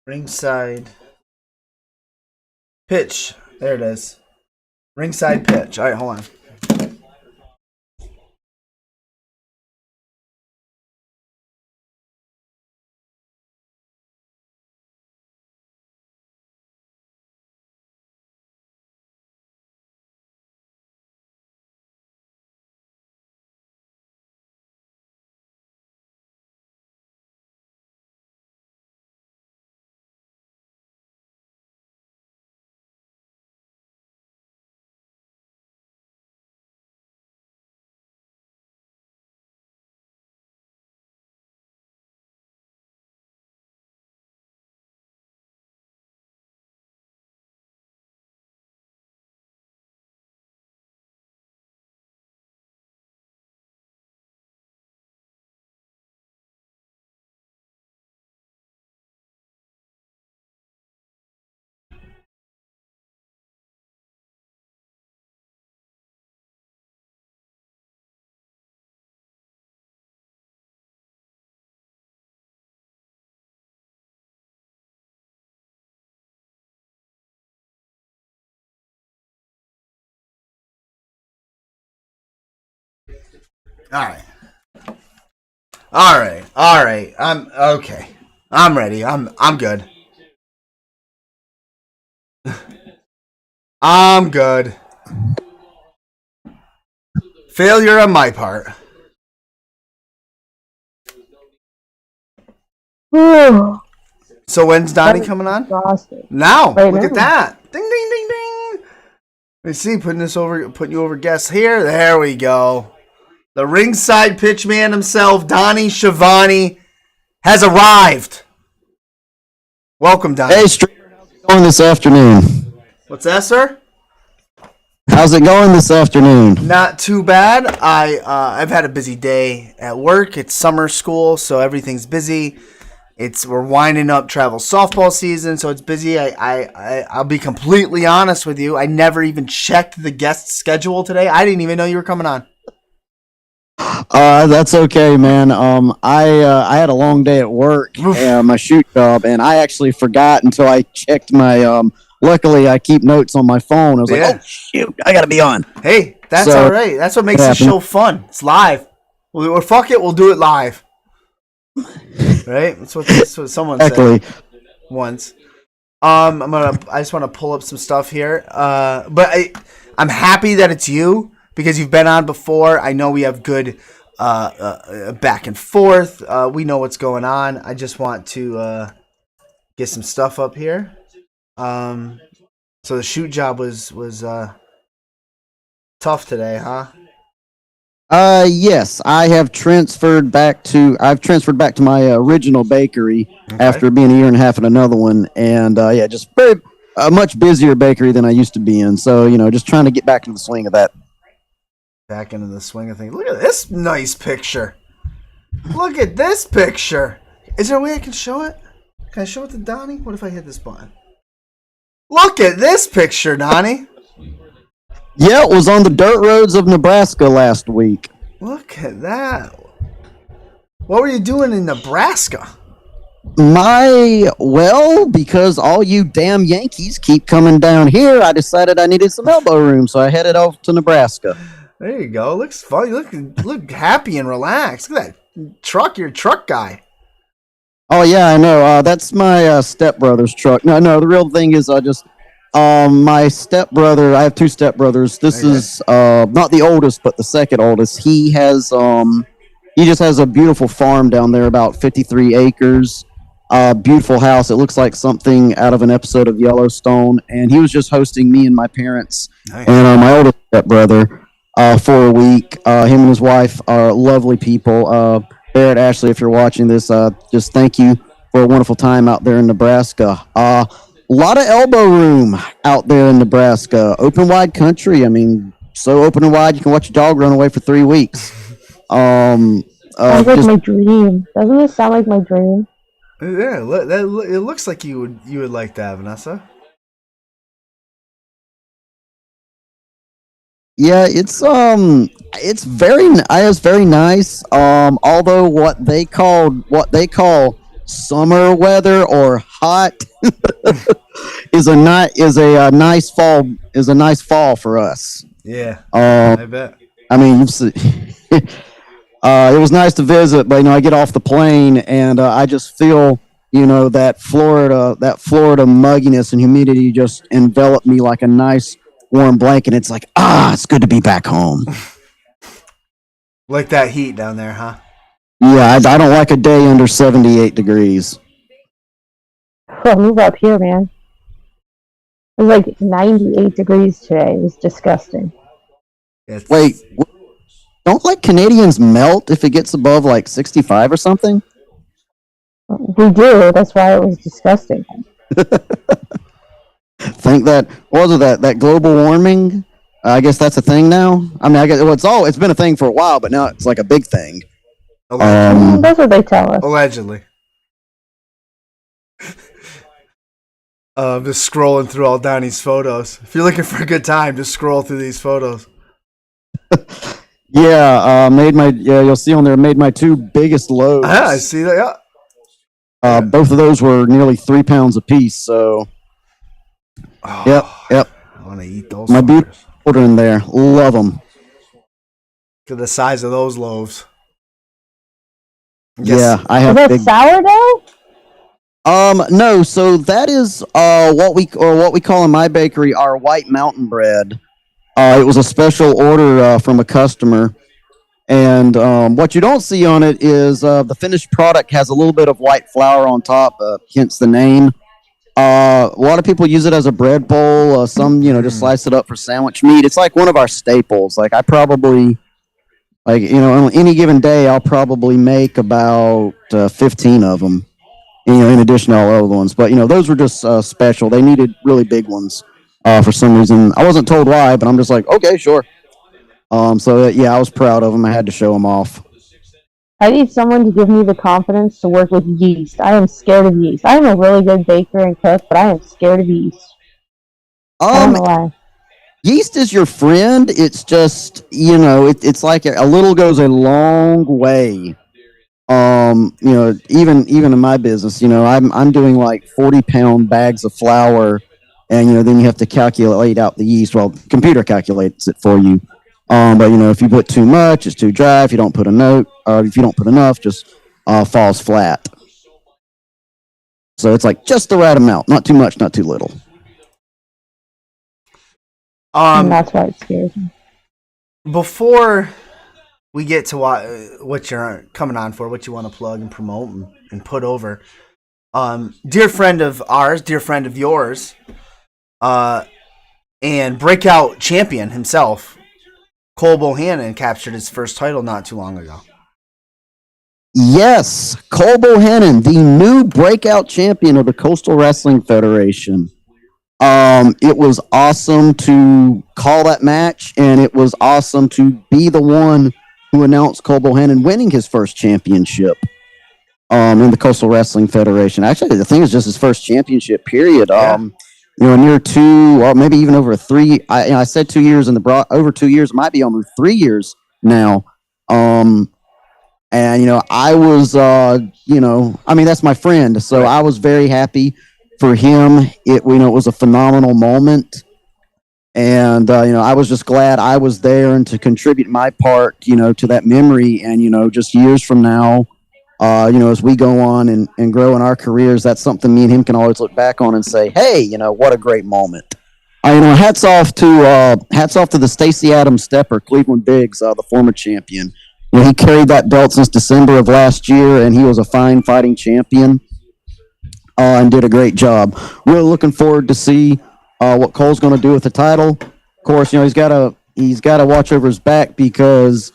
Ringside pitch. There it is. Ringside pitch. All right, hold on. All right. I'm okay. I'm ready. I'm good. I'm good. Failure on my part. So when's Donnie coming on? Exhausted. Now. Right Look now. at that. Ding ding ding ding. Let's see, putting you over guest here. There we go. The ringside pitchman himself, Donnie Schiavone, has arrived. Welcome, Donnie. Hey, Streamer, how's it going this afternoon? What's that, sir? How's it going this afternoon? Not too bad. I've had a busy day at work. It's summer school, so everything's busy. We're winding up travel softball season, so it's busy. I'll be completely honest with you. I never even checked the guest schedule today. I didn't even know you were coming on. That's okay, man. I had a long day at work, my shoot job, and I actually forgot until I checked my. Luckily, I keep notes on my phone. I was like, "Oh shoot, I gotta be on." Hey, that's all right. That's what makes the show fun. It's live. Well, fuck it, we'll do it live. Right? That's what someone said once. I just want to pull up some stuff here. But I'm happy that it's you because you've been on before. I know we have good back and forth. We know what's going on. I just want to get some stuff up here. So the shoot job was tough today, huh? Yes, I've transferred back to my original bakery after being a year and a half at another one, and just a much busier bakery than I used to be in. So just trying to get back into the swing of that. Back into the swing of things. Look at this nice picture. Look at this picture. Is there a way I can show it? Can I show it to Donnie? What if I hit this button? Look at this picture, Donnie. Yeah, it was on the dirt roads of Nebraska last week. Look at that. What were you doing in Nebraska? Because all you damn Yankees keep coming down here, I decided I needed some elbow room, so I headed off to Nebraska. There you go. Looks fun. You look happy and relaxed. Look at that truck. You're a truck guy. Oh yeah, I know. That's my stepbrother's truck. No, the real thing is my stepbrother. I have two stepbrothers. This is not the oldest, but the second oldest. He just has a beautiful farm down there, about 53 acres. Beautiful house. It looks like something out of an episode of Yellowstone. And he was just hosting me and my parents and my oldest stepbrother for a week. Him and his wife are lovely people. Barrett, Ashley, if you're watching this, just thank you for a wonderful time out there in Nebraska. A lot of elbow room out there in Nebraska. Open wide country. I mean, so open and wide you can watch a dog run away for 3 weeks. Sounds like my dream. Doesn't it sound like my dream? Yeah, it looks like you would like that, Vanessa. Yeah, it's very nice. Although what they call summer weather or hot is a nice fall for us. Yeah, I bet. I mean, it was nice to visit, but I get off the plane and I just feel that Florida mugginess and humidity just envelop me like a nice warm blanket. It's like, it's good to be back home. Like that heat down there, huh? Yeah, I don't like a day under 78 degrees. Oh, move up here, man. It was like 98 degrees today. It was disgusting. Wait, don't like Canadians melt if it gets above like 65 or something? We do. That's why it was disgusting. Think that that global warming? I guess that's a thing now. I mean, it's been a thing for a while, but now it's like a big thing. That's what they tell us. Allegedly. Just scrolling through all Donnie's photos. If you're looking for a good time, just scroll through these photos. Yeah, you'll see on there, made my 2 biggest loads. I see that, yeah. Both of those were nearly 3 pounds apiece, so. Yep. I want to eat those. My beautiful children there, love them. Look at the size of those loaves. Yeah, I have. Is that sourdough? No. So that is what we call in my bakery our White Mountain bread. It was a special order from a customer, and what you don't see on it is the finished product has a little bit of white flour on top, hence the name. A lot of people use it as a bread bowl. Some, just slice it up for sandwich meat. It's like one of our staples. Like I probably. On any given day, I'll probably make about 15 of them, in addition to all the other ones. But, those were just special. They needed really big ones for some reason. I wasn't told why, but I'm just like, okay, sure. I was proud of them. I had to show them off. I need someone to give me the confidence to work with yeast. I am scared of yeast. I am a really good baker and cook, but I am scared of yeast. I don't know why. Yeast is your friend. It's just, it's like a little goes a long way. Even in my business, I'm doing like 40-pound bags of flour, and then you have to calculate out the yeast. Well, the computer calculates it for you. But if you put too much, it's too dry. If you don't put if you don't put enough, just falls flat. So it's like just the right amount, not too much, not too little. And that's why it scares me. Before we get to what you're coming on for, what you want to plug and promote and put over, dear friend of ours, dear friend of yours, and breakout champion himself, Cole Bohannon captured his first title not too long ago. Yes, Cole Bohannon, the new breakout champion of the Coastal Wrestling Federation. It was awesome to call that match, and it was awesome to be the one who announced Cole Bohannon winning his first championship in the Coastal Wrestling Federation. Actually, the thing is just his first championship, period. Near 2, or maybe even over 3. I said 2 years over 2 years. It might be almost 3 years now. And I was, that's my friend, so I was very happy for him. It was a phenomenal moment, and I was just glad I was there and to contribute my part, to that memory. And just years from now, as we go on and grow in our careers, that's something me and him can always look back on and say, hey, what a great moment. Hats off to the Stacey Adams Stepper, Cleveland Biggs, the former champion. He carried that belt since December of last year, and he was a fine fighting champion. And did a great job. Really looking forward to see what Cole's going to do with the title. Of course, he's got to watch over his back because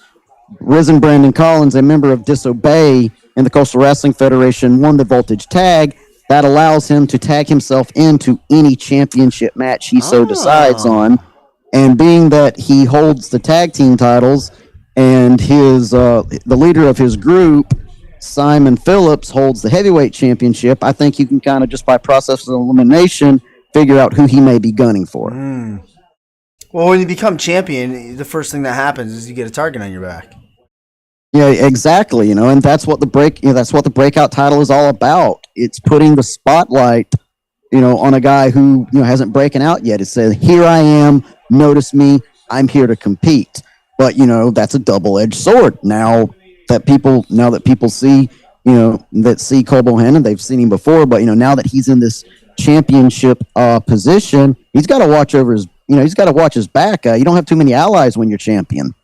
Risen Brandon Collins, a member of Disobey in the Coastal Wrestling Federation, won the Voltage tag. That allows him to tag himself into any championship match he so decides on. And being that he holds the tag team titles, and the leader of his group, Simon Phillips, holds the heavyweight championship, I think you can kind of just by process of elimination figure out who he may be gunning for. Well, when you become champion, the first thing that happens is you get a target on your back. Yeah, exactly. And that's what that's what the breakout title is all about. It's putting the spotlight, on a guy who hasn't breaking out yet. It says, "Here I am, notice me. I'm here to compete." But that's a double-edged sword. That people see, that see Cole Bohannon, they've seen him before. But now that he's in this championship position, he's got to watch over his, he's got to watch his back. You don't have too many allies when you're champion.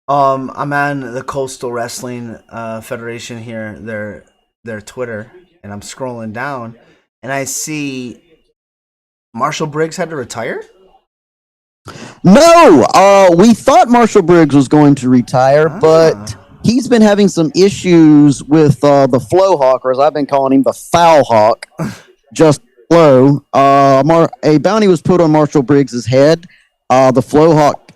I'm on the Coastal Wrestling Federation here, their Twitter, and I'm scrolling down, and I see Marshall Briggs had to retire. No, we thought Marshall Briggs was going to retire, but he's been having some issues with the Flow Hawk, or as I've been calling him, the Foul Hawk, just Flow. A bounty was put on Marshall Briggs's head. The Flow Hawk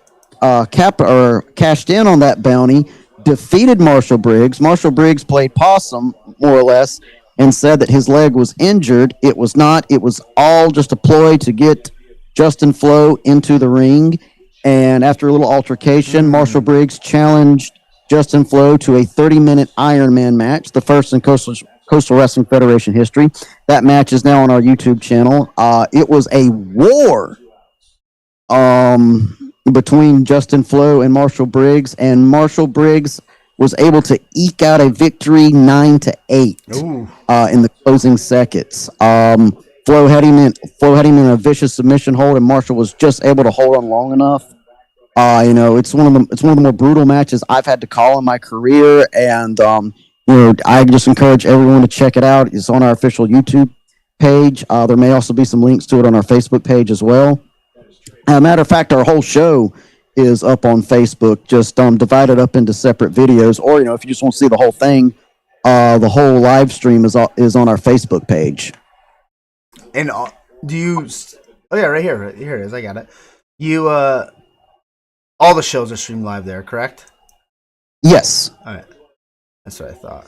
cashed in on that bounty, defeated Marshall Briggs. Marshall Briggs played possum, more or less, and said that his leg was injured. It was not. It was all just a ploy to get Justin Flow into the ring. And after a little altercation, Marshall Briggs challenged Justin Flow to a 30-minute Iron Man match, the first in Coastal Wrestling Federation history. That match is now on our YouTube channel. It was a war between Justin Flow and Marshall Briggs, and Marshall Briggs was able to eke out a victory 9-8 in the closing seconds. Flo had him in a vicious submission hold, and Marshall was just able to hold on long enough. It's one of the more brutal matches I've had to call in my career, and I just encourage everyone to check it out. It's on our official YouTube page. There may also be some links to it on our Facebook page as well. As a matter of fact, our whole show is up on Facebook, just divided up into separate videos. Or if you just want to see the whole thing, the whole live stream is on our Facebook page. And do you? Oh yeah, right here. Here it is. I got it. You all the shows are streamed live there, correct? Yes. All right. That's what I thought.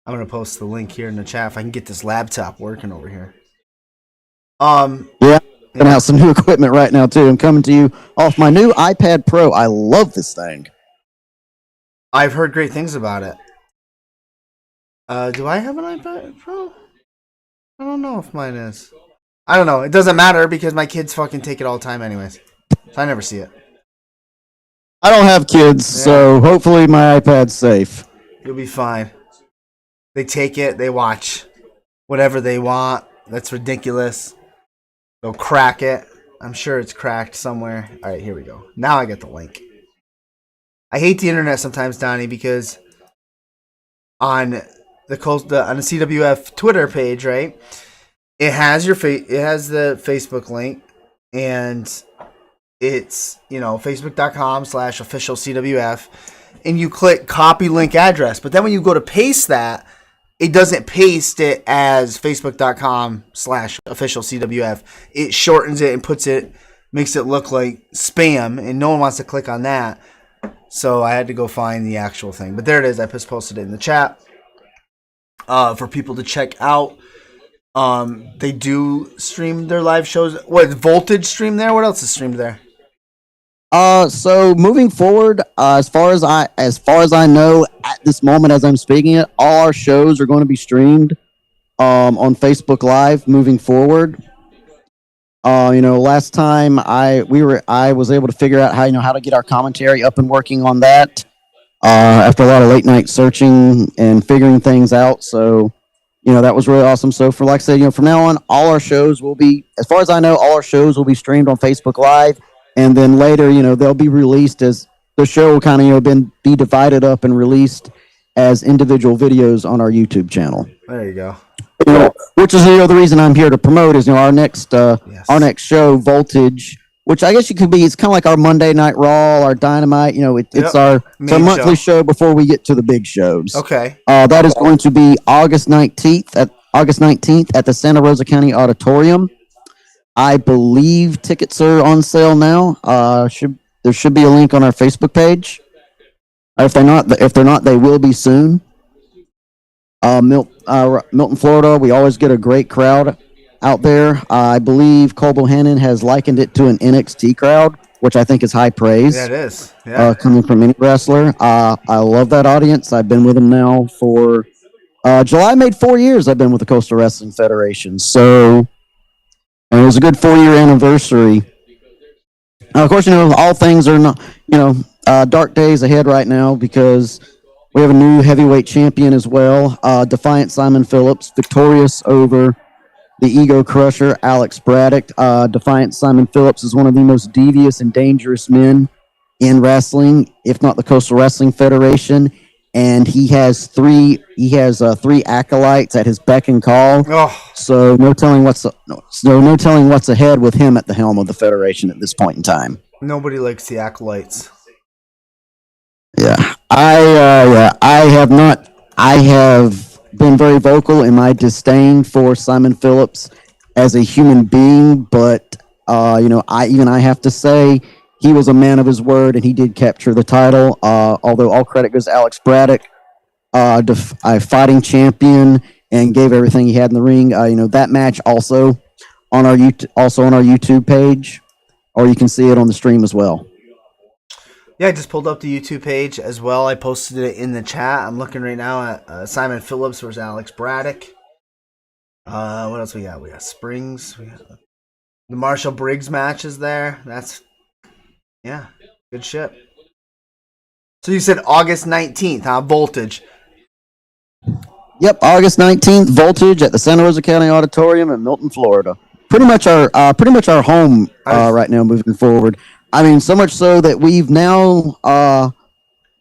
I'm gonna post the link here in the chat if I can get this laptop working over here. Yeah. And I have some new equipment right now too. I'm coming to you off my new iPad Pro. I love this thing. I've heard great things about it. Do I have an iPad Pro? I don't know if mine is. I don't know. It doesn't matter because my kids fucking take it all the time anyways. So I never see it. I don't have kids, so hopefully my iPad's safe. You'll be fine. They take it, they watch whatever they want. That's ridiculous. They'll crack it. I'm sure it's cracked somewhere. All right, here we go. Now I get the link. I hate the internet sometimes, Donnie, because on the CWF Twitter page, right? It has the Facebook link, and it's facebook.com/official CWF, and you click copy link address. But then when you go to paste that, it doesn't paste it as facebook.com/official CWF. It shortens it and makes it look like spam, and no one wants to click on that. So I had to go find the actual thing. But there it is. I just posted it in the chat for people to check out. They do stream their live shows. What, Voltage stream there? What else is streamed there? So moving forward, as far as I know at this moment as I'm speaking it, all our shows are going to be streamed on Facebook Live moving forward. Last time I was able to figure out how to get our commentary up and working on that after a lot of late night searching and figuring things out. So, that was really awesome. So for, like I said, from now on, all our shows will be, as far as I know, all our shows will be streamed on Facebook Live. And then later, they'll be released as the show will kind of be divided up and released as individual videos on our YouTube channel. There you go. Which is the reason I'm here to promote is our next show, Voltage, which I guess it's kind of like our Monday Night Raw, our Dynamite. It's our monthly show before we get to the big shows. Okay. That is going to be August 19th at the Santa Rosa County Auditorium. I believe tickets are on sale now. There should be a link on our Facebook page. If they're not, they will be soon. Milton, Florida, we always get a great crowd out there. I believe Cole Bohannon has likened it to an NXT crowd. which I think is high praise. Yeah, it is. Yeah. Coming from any wrestler. I love that audience. I've been with them now for July made 4 years. I've been with the Coastal Wrestling Federation, so and it was a good 4-year anniversary. Of course, all things are not, dark days ahead right now because we have a new heavyweight champion as well. Defiant Simon Phillips, victorious over the Ego Crusher, Alex Braddock. Defiant Simon Phillips is one of the most devious and dangerous men in wrestling, if not the Coastal Wrestling Federation. And he has three acolytes at his beck and call. Oh. So no telling what's ahead with him at the helm of the Federation at this point in time. Nobody likes the acolytes. Yeah, I have been very vocal in my disdain for Simon Phillips as a human being, but I have to say he was a man of his word and he did capture the title. Although all credit goes to Alex Braddock, a fighting champion, and gave everything he had in the ring. That match also on our YouTube page, or you can see it on the stream as well. Yeah, I just pulled up the YouTube page as well. I posted it in the chat. I'm looking right now at Simon Phillips versus Alex Braddock. What else we got? We got Springs. We got the Marshall Briggs match is there. Yeah, good shit. So you said August 19th, huh? Voltage. Yep, August 19th, Voltage at the Santa Rosa County Auditorium in Milton, Florida. Pretty much our home right now moving forward. I mean, so much so that we've now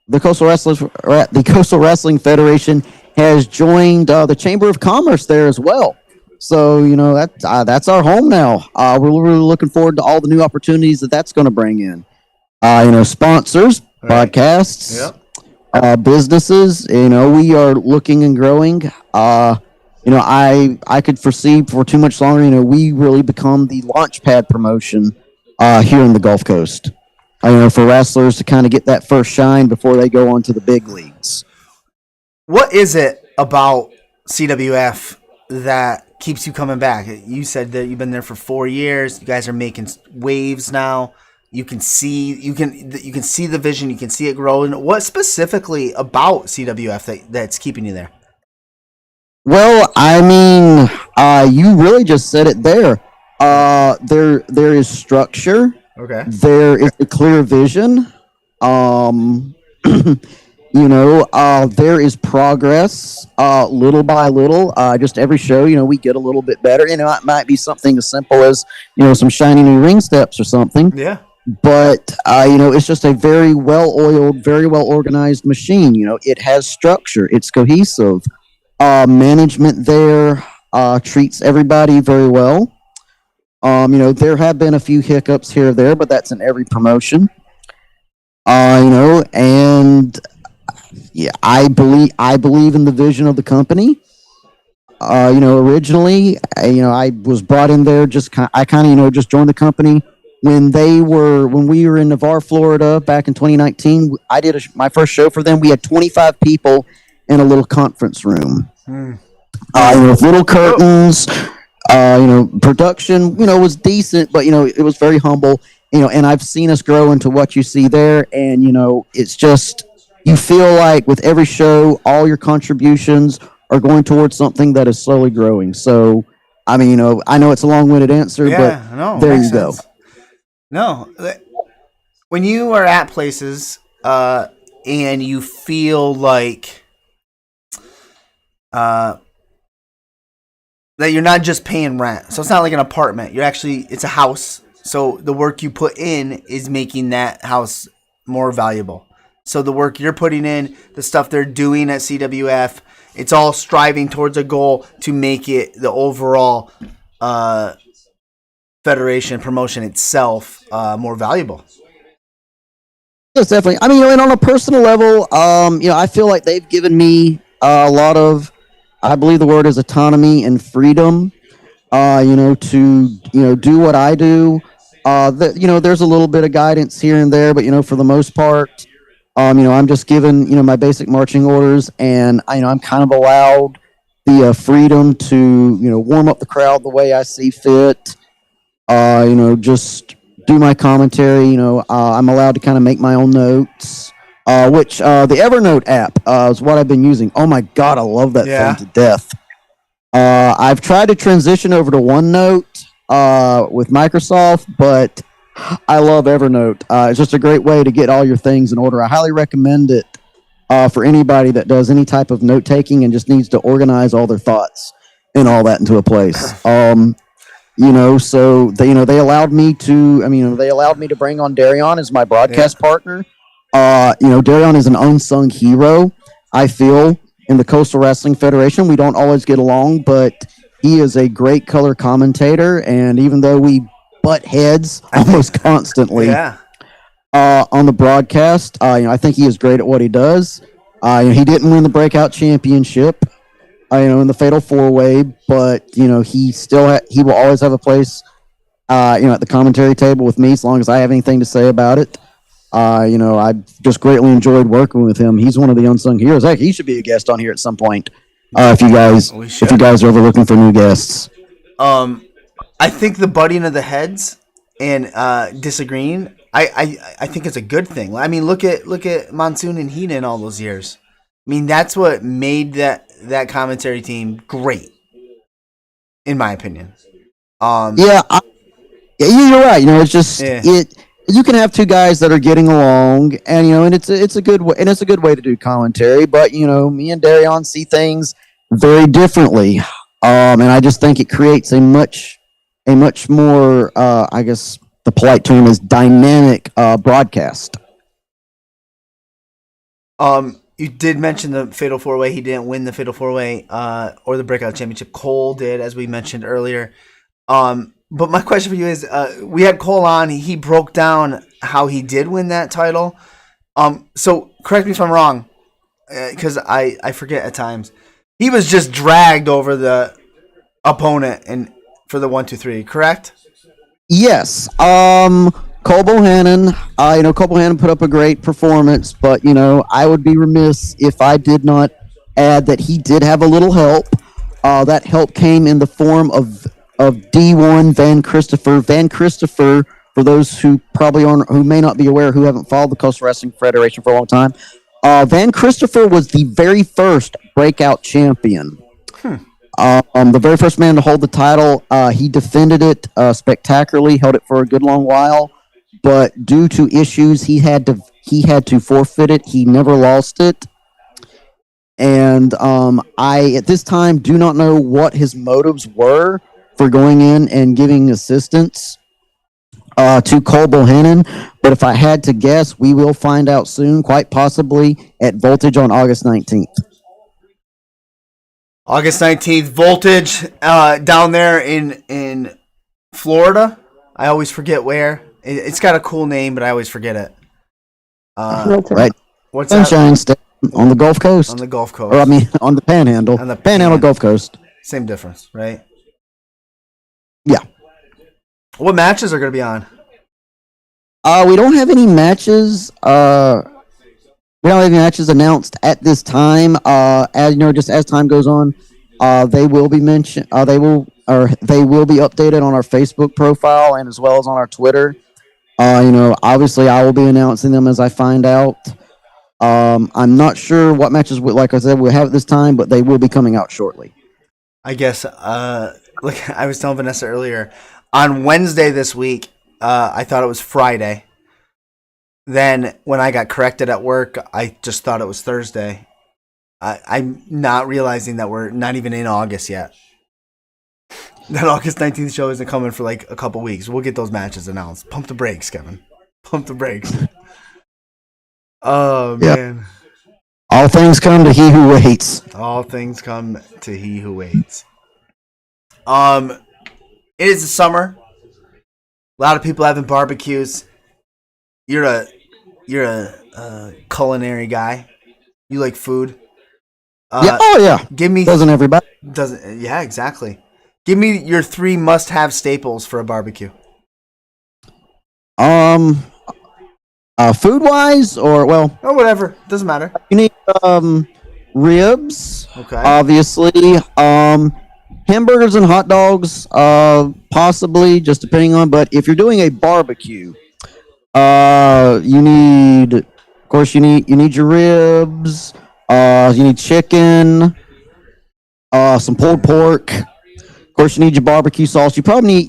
the Coastal Wrestling Federation has joined the Chamber of Commerce there as well. So that's our home now. We're really looking forward to all the new opportunities that's going to bring in. Sponsors, right. Podcasts, yep. Businesses. We are looking and growing. I could foresee for too much longer. We really become the launch pad promotion here in the Gulf Coast. For wrestlers to kind of get that first shine before they go on to the big leagues. What is it about CWF that keeps you coming back? You said that you've been there for 4 years. You guys are making waves now. You can see the vision. You can see it growing. What specifically about CWF that's keeping you there? Well, I mean, you really just said it there. There is structure. Okay. There is a clear vision. There is progress, little by little. Just every show, we get a little bit better. It might be something as simple as, some shiny new ring steps or something. Yeah. But, it's just a very well-oiled, very well-organized machine. It has structure. It's cohesive. Management there treats everybody very well. There have been a few hiccups here or there, but that's in every promotion. And yeah, I believe in the vision of the company. Originally, I was brought in there just joined the company when we were in Navarre, Florida back in 2019. I did my first show for them. We had 25 people in a little conference room. With little curtains. Production, was decent, but, it was very humble, and I've seen us grow into what you see there. And, it's just, you feel like with every show, all your contributions are going towards something that is slowly growing. So, I mean, I know it's a long-winded answer, but there you go. No, when you are at places, and you feel like, that you're not just paying rent. So it's not like an apartment. It's a house. So the work you put in is making that house more valuable. So the work you're putting in, the stuff they're doing at CWF, it's all striving towards a goal to make it the overall federation promotion itself more valuable. Yes, definitely. I mean, and on a personal level, I feel like they've given me a lot of, I believe the word is autonomy and freedom, to, do what I do. There's a little bit of guidance here and there, but, for the most part, I'm just given, my basic marching orders, and, I'm kind of allowed the freedom to, warm up the crowd the way I see fit, just do my commentary. I'm allowed to kind of make my own notes. Which the Evernote app is what I've been using. Oh my god, I love that Yeah. thing to death. I've tried to transition over to OneNote with Microsoft, but I love Evernote. It's just a great way to get all your things in order. I highly recommend it for anybody that does any type of note taking and just needs to organize all their thoughts and all that into a place. So they allowed me to bring on Darion as my broadcast partner. Darion is an unsung hero, I feel, in the Coastal Wrestling Federation. We don't always get along, but he is a great color commentator, and even though we butt heads almost constantly on the broadcast, I think he is great at what he does. He didn't win the Breakout Championship, in the Fatal 4-Way, but, he will always have a place, at the commentary table with me as long as I have anything to say about it. I just greatly enjoyed working with him. He's one of the unsung heroes. Heck, he should be a guest on here at some point. If you guys are ever looking for new guests. I think the butting of the heads and disagreeing, I think it's a good thing. I mean, look at Monsoon and Heenan all those years. I mean, that's what made that commentary team great, in my opinion. You're right. It's just you can have two guys that are getting along, and and it's a good way, and it's a good way to do commentary. But me and Darion see things very differently, and I just think it creates a much more, I guess the polite term is dynamic broadcast. You did mention the Fatal 4-Way. He didn't win the Fatal 4-Way or the Breakout Championship. Cole did, as we mentioned earlier. But my question for you is, we had Cole on. He broke down how he did win that title. So correct me if I'm wrong, because I forget at times. He was just dragged over the opponent and for the 1-2-3, correct? Yes. Cole Bohannon. Cole Bohannon put up a great performance, but I would be remiss if I did not add that he did have a little help. That help came in the form of D1 Van Christopher. Van Christopher, for those who who may not be aware, who haven't followed the Coastal Wrestling Federation for a long time, Van Christopher was the very first Breakout champion. The very first man to hold the title. He defended it spectacularly, held it for a good long while, but due to issues, he had to forfeit it. He never lost it. And I, at this time, do not know what his motives were for going in and giving assistance to Cole Bohannon. But if I had to guess, we will find out soon, quite possibly at Voltage on August 19th. August 19th, Voltage down there in Florida. I always forget where. It's got a cool name, but I always forget it. Right. What's Sunshine State on the Gulf Coast. On the Gulf Coast. Or, on the Panhandle. On the Panhandle Gulf Coast. Same difference, right? Yeah. What matches are going to be on? We don't have any matches. We don't have any matches announced at this time. As just as time goes on, they will be mentioned. They will be updated on our Facebook profile and as well as on our Twitter. Obviously, I will be announcing them as I find out. I'm not sure what matches, like I said, we'll have at this time, but they will be coming out shortly. I guess, like I was telling Vanessa earlier, on Wednesday this week, I thought it was Friday. Then when I got corrected at work, I just thought it was Thursday. I'm not realizing that we're not even in August yet. That August 19th show isn't coming for like a couple weeks. We'll get those matches announced. Pump the brakes, Kevin. Pump the brakes. Oh, man. All things come to he who waits. All things come to he who waits. It is the summer. A lot of people having barbecues. You're a culinary guy. You like food. Yeah. Give me Doesn't everybody? Yeah, exactly. Give me your 3 must-have staples for a barbecue. Food-wise, or whatever. Doesn't matter. You need ribs. Okay. Obviously, Hamburgers and hot dogs, possibly, just depending on. But if you're doing a barbecue, you need, of course, you need your ribs. You need chicken, some pulled pork. Of course, you need your barbecue sauce. You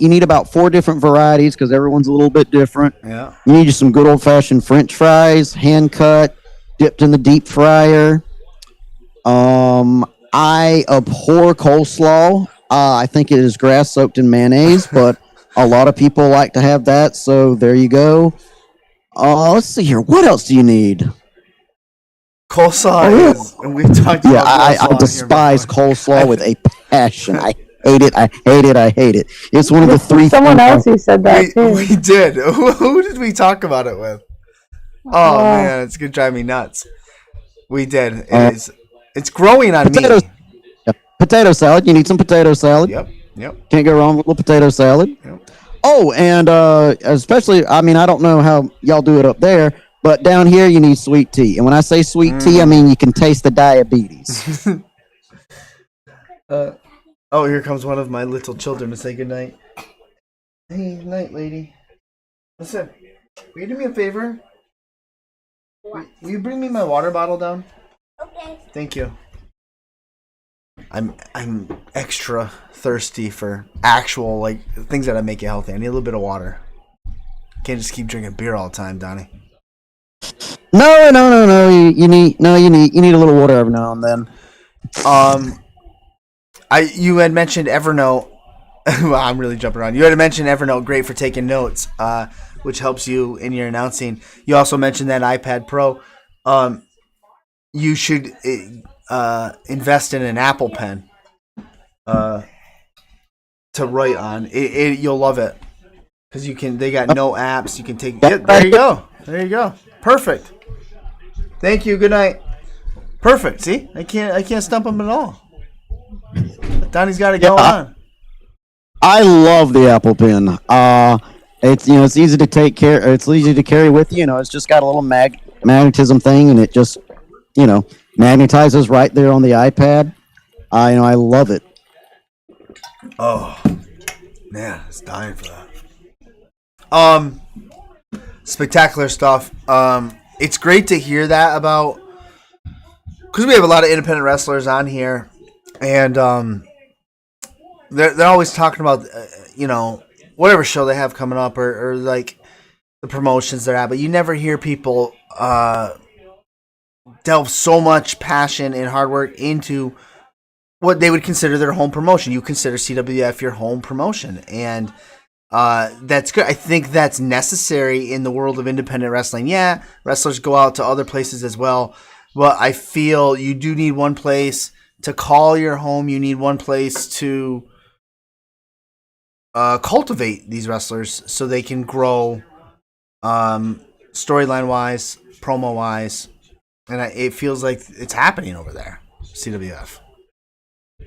need about 4 different varieties because everyone's a little bit different. Yeah. You need just some good old fashioned French fries, hand cut, dipped in the deep fryer. I abhor coleslaw. I think it is grass soaked in mayonnaise, but a lot of people like to have that. So there you go. Let's see here. What else do you need? Coleslaw is, and we've talked Yeah, about I coleslaw despise here before. coleslaw with a passion. I hate it. I hate it. I hate it. It's one of the 3 Someone things- else who said that too. We did. Who did we talk about it with? Oh man, it's gonna drive me nuts. We did. It's growing on Potatoes. me. Potato salad. You need some potato salad. Yep. Can't go wrong with a little potato salad. Yep. Oh, and especially, I mean, I don't know how y'all do it up there, but down here you need sweet tea. And when I say sweet tea, I mean you can taste the diabetes. Oh, here comes one of my little children to say goodnight. Hey, good night, lady. Listen, will you do me a favor? Will you bring me my water bottle down? Okay. Thank you. I'm extra thirsty for actual like things that make you healthy. I need a little bit of water. Can't just keep drinking beer all the time, Donnie. No. You need a little water every now and then. You had mentioned Evernote. Well, I'm really jumping around. You had mentioned Evernote, great for taking notes, which helps you in your announcing. You also mentioned that iPad Pro. You should invest in an Apple Pen to write on. You'll love it because you can. They got no apps. You can take. Yeah, there you go. There you go. Perfect. Thank you. Good night. Perfect. See, I can't stump him at all. Donnie's got it going on. I love the Apple Pen. It's easy to take care. It's easy to carry with you. It's just got a little magnetism thing, and it just magnetizes right there on the iPad. I love it. Oh man, it's dying for that. Spectacular stuff. It's great to hear that about because we have a lot of independent wrestlers on here, and they're always talking about whatever show they have coming up or like the promotions they're at, but you never hear people delve so much passion and hard work into what they would consider their home promotion. You consider CWF your home promotion, and that's good. I think that's necessary in the world of independent wrestling. Yeah, wrestlers go out to other places as well, but I feel you do need one place to call your home. You need one place to cultivate these wrestlers so they can grow storyline wise, promo wise, and it feels like it's happening over there, CWF.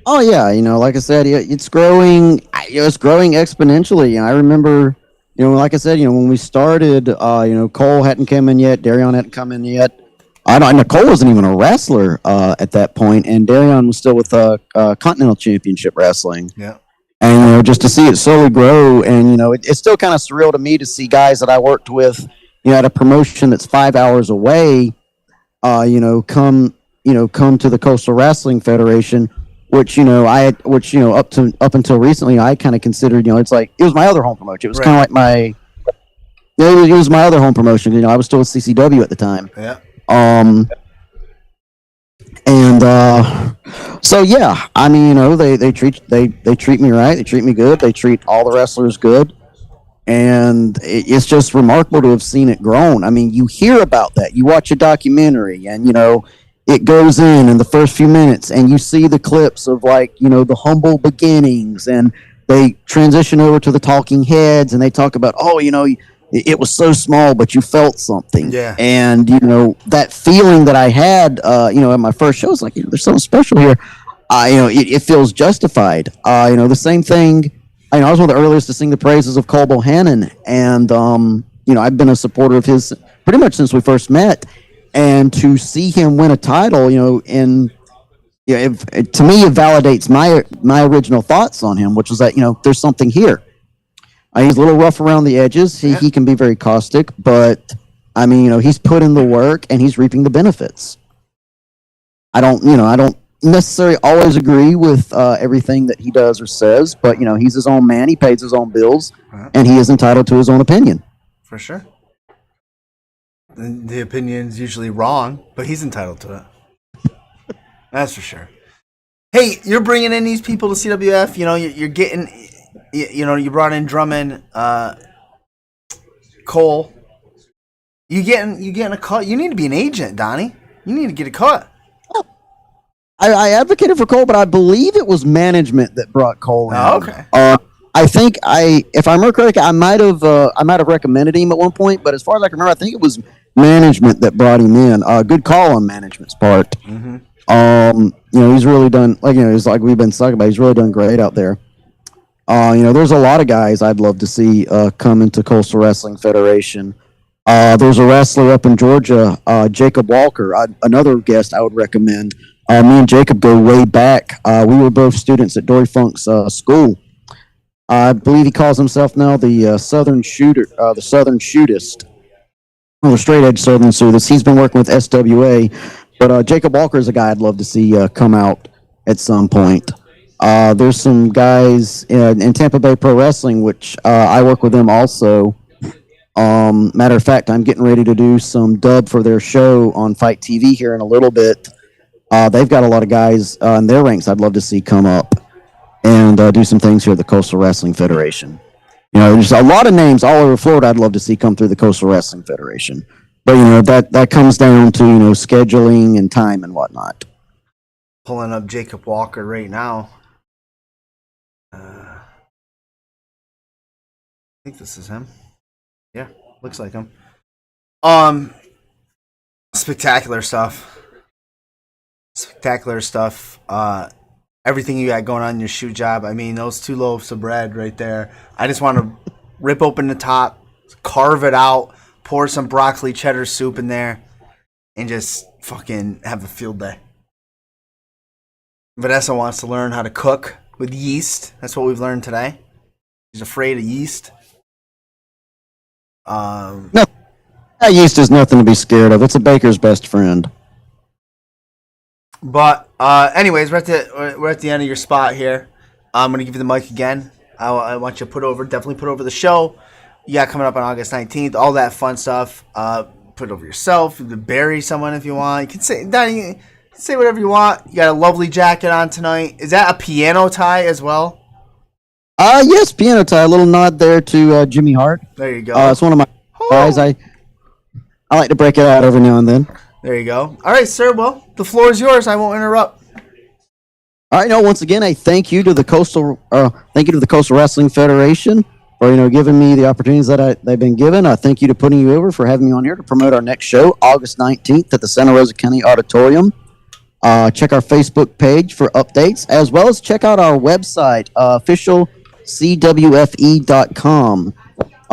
Oh yeah, like I said, it's growing. It's growing exponentially. I remember, like I said, when we started, Cole hadn't come in yet, Darion hadn't come in yet. Nicole wasn't even a wrestler at that point, and Darion was still with Continental Championship Wrestling. Yeah. And just to see it slowly grow, and it's still kind of surreal to me to see guys that I worked with, at a promotion that's 5 hours away, come to the Coastal Wrestling Federation, which up until recently I kind of considered, it's like it was my other home promotion. It was kind of like it was my other home promotion. I was still with CCW at the time. Yeah. So yeah, I mean, they treat me right. They treat me good. They treat all the wrestlers good. And it's just remarkable to have seen it grown. I mean, you hear about that. You watch a documentary and, it goes in the first few minutes and you see the clips of the humble beginnings, and they transition over to the talking heads and they talk about, it was so small, but you felt something. Yeah. And, that feeling that I had, at my first show, it's like, there's something special here. It feels justified. The same thing. I was one of the earliest to sing the praises of Cole Bohannon, and I've been a supporter of his pretty much since we first met. And to see him win a title, in yeah, to me, it validates my original thoughts on him, which was that there's something here. He's a little rough around the edges. He can be very caustic, but I mean, he's put in the work and he's reaping the benefits. I don't necessarily always agree with everything that he does or says, but he's his own man. He pays his own bills, and he is entitled to his own opinion. For sure. The opinion's usually wrong, but he's entitled to it. That's for sure. Hey, you're bringing in these people to CWF. You're getting, you brought in Drummond, Cole. You getting a cut. You need to be an agent, Donnie. You need to get a cut. I advocated for Cole, but I believe it was management that brought Cole in. Oh, okay. I think if I remember correctly, I might have recommended him at one point, but as far as I can remember, I think it was management that brought him in. Good call on management's part. Mm-hmm. He's really done it's like we've been talking about. He's really done great out there. There's a lot of guys I'd love to see come into Coastal Wrestling Federation. There's a wrestler up in Georgia, Jacob Walker, another guest I would recommend. Me and Jacob go way back. We were both students at Dory Funk's school. I believe he calls himself now the Southern Shooter, the Southern Shootist. Oh, the straight edge Southern Shootist. He's been working with SWA, but Jacob Walker is a guy I'd love to see come out at some point. There's some guys in Tampa Bay Pro Wrestling, which I work with them also. Matter of fact, I'm getting ready to do some dub for their show on Fight TV here in a little bit. They've got a lot of guys in their ranks I'd love to see come up and do some things here at the Coastal Wrestling Federation. There's a lot of names all over Florida I'd love to see come through the Coastal Wrestling Federation. But, that comes down to, scheduling and time and whatnot. Pulling up Jacob Walker right now. I think this is him. Yeah, looks like him. Spectacular stuff. Everything you got going on in your shoe job. I mean, those 2 loaves of bread right there. I just want to rip open the top, carve it out, pour some broccoli cheddar soup in there, and just fucking have a field day. Vanessa wants to learn how to cook with yeast. That's what we've learned today. She's afraid of yeast. No, that yeast is nothing to be scared of. It's a baker's best friend. But anyways, we're at the end of your spot here. I'm gonna give you the mic again. I want you to definitely put over the show you got coming up on August 19th. All that fun stuff. Put it over yourself. You can bury someone if you want. You can say, Donnie, you can say whatever you want. You got a lovely jacket on tonight. Is that a piano tie as well? Yes, piano tie. A little nod there to Jimmy Hart. There you go. It's one of my guys. I like to break it out every now and then. There you go. All right, sir. Well, the floor is yours. I won't interrupt. All right. No. Once again, I thank you to the Coastal Wrestling Federation for giving me the opportunities that they've been given. I thank you to putting you over for having me on here to promote our next show, August 19th at the Santa Rosa County Auditorium. Check our Facebook page for updates, as well as check out our website, officialcwfe.com.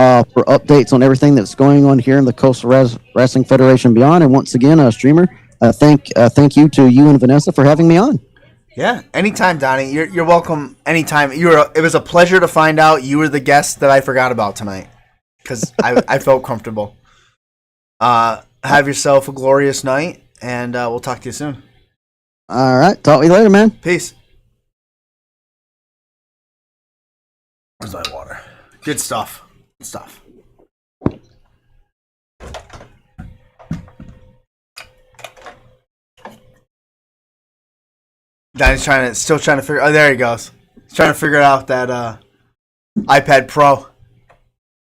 For updates on everything that's going on here in the Coastal Wrestling Federation beyond. And once again, Streamer, thank you to you and Vanessa for having me on. Yeah, anytime, Donnie. You're welcome anytime. It was a pleasure to find out you were the guest that I forgot about tonight because I felt comfortable. Have yourself a glorious night, and we'll talk to you soon. All right. Talk to you later, man. Peace. Where's my water? Good stuff. Danny's still trying to figure. Oh, there he goes. He's trying to figure out that iPad Pro.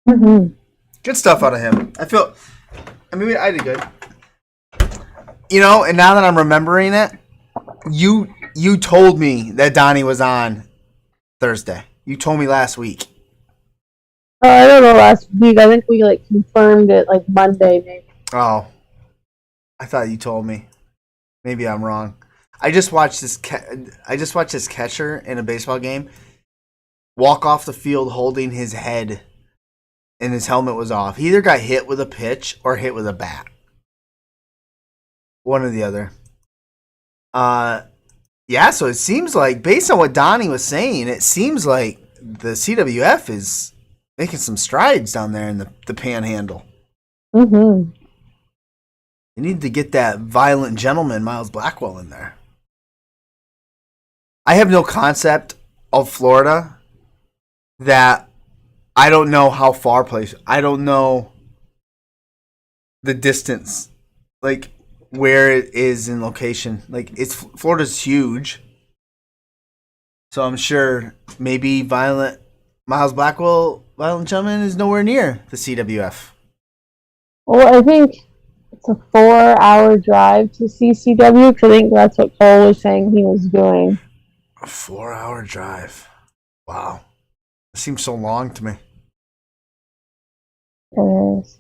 Mm-hmm. Good stuff out of him. I did good. And now that I'm remembering it, you told me that Donnie was on Thursday. You told me last week. I don't know, last week. I think we confirmed it Monday, maybe. Oh, I thought you told me. Maybe I'm wrong. I just watched this catcher in a baseball game walk off the field holding his head, and his helmet was off. He either got hit with a pitch or hit with a bat. One or the other. Yeah, so it seems like, based on what Donnie was saying, it seems like the CWF is making some strides down there in the Panhandle. Mm-hmm. You need to get that violent gentleman, Miles Blackwell, in there. I have no concept of Florida that I don't know how far place. I don't know the distance, like where it is in location. Like Florida's huge, so I'm sure maybe Miles Blackwell, violent gentleman, is nowhere near the CWF. Well, I think it's a 4-hour drive to CCW, because I think that's what Cole was saying he was doing. A 4-hour drive. Wow, it seems so long to me. It is.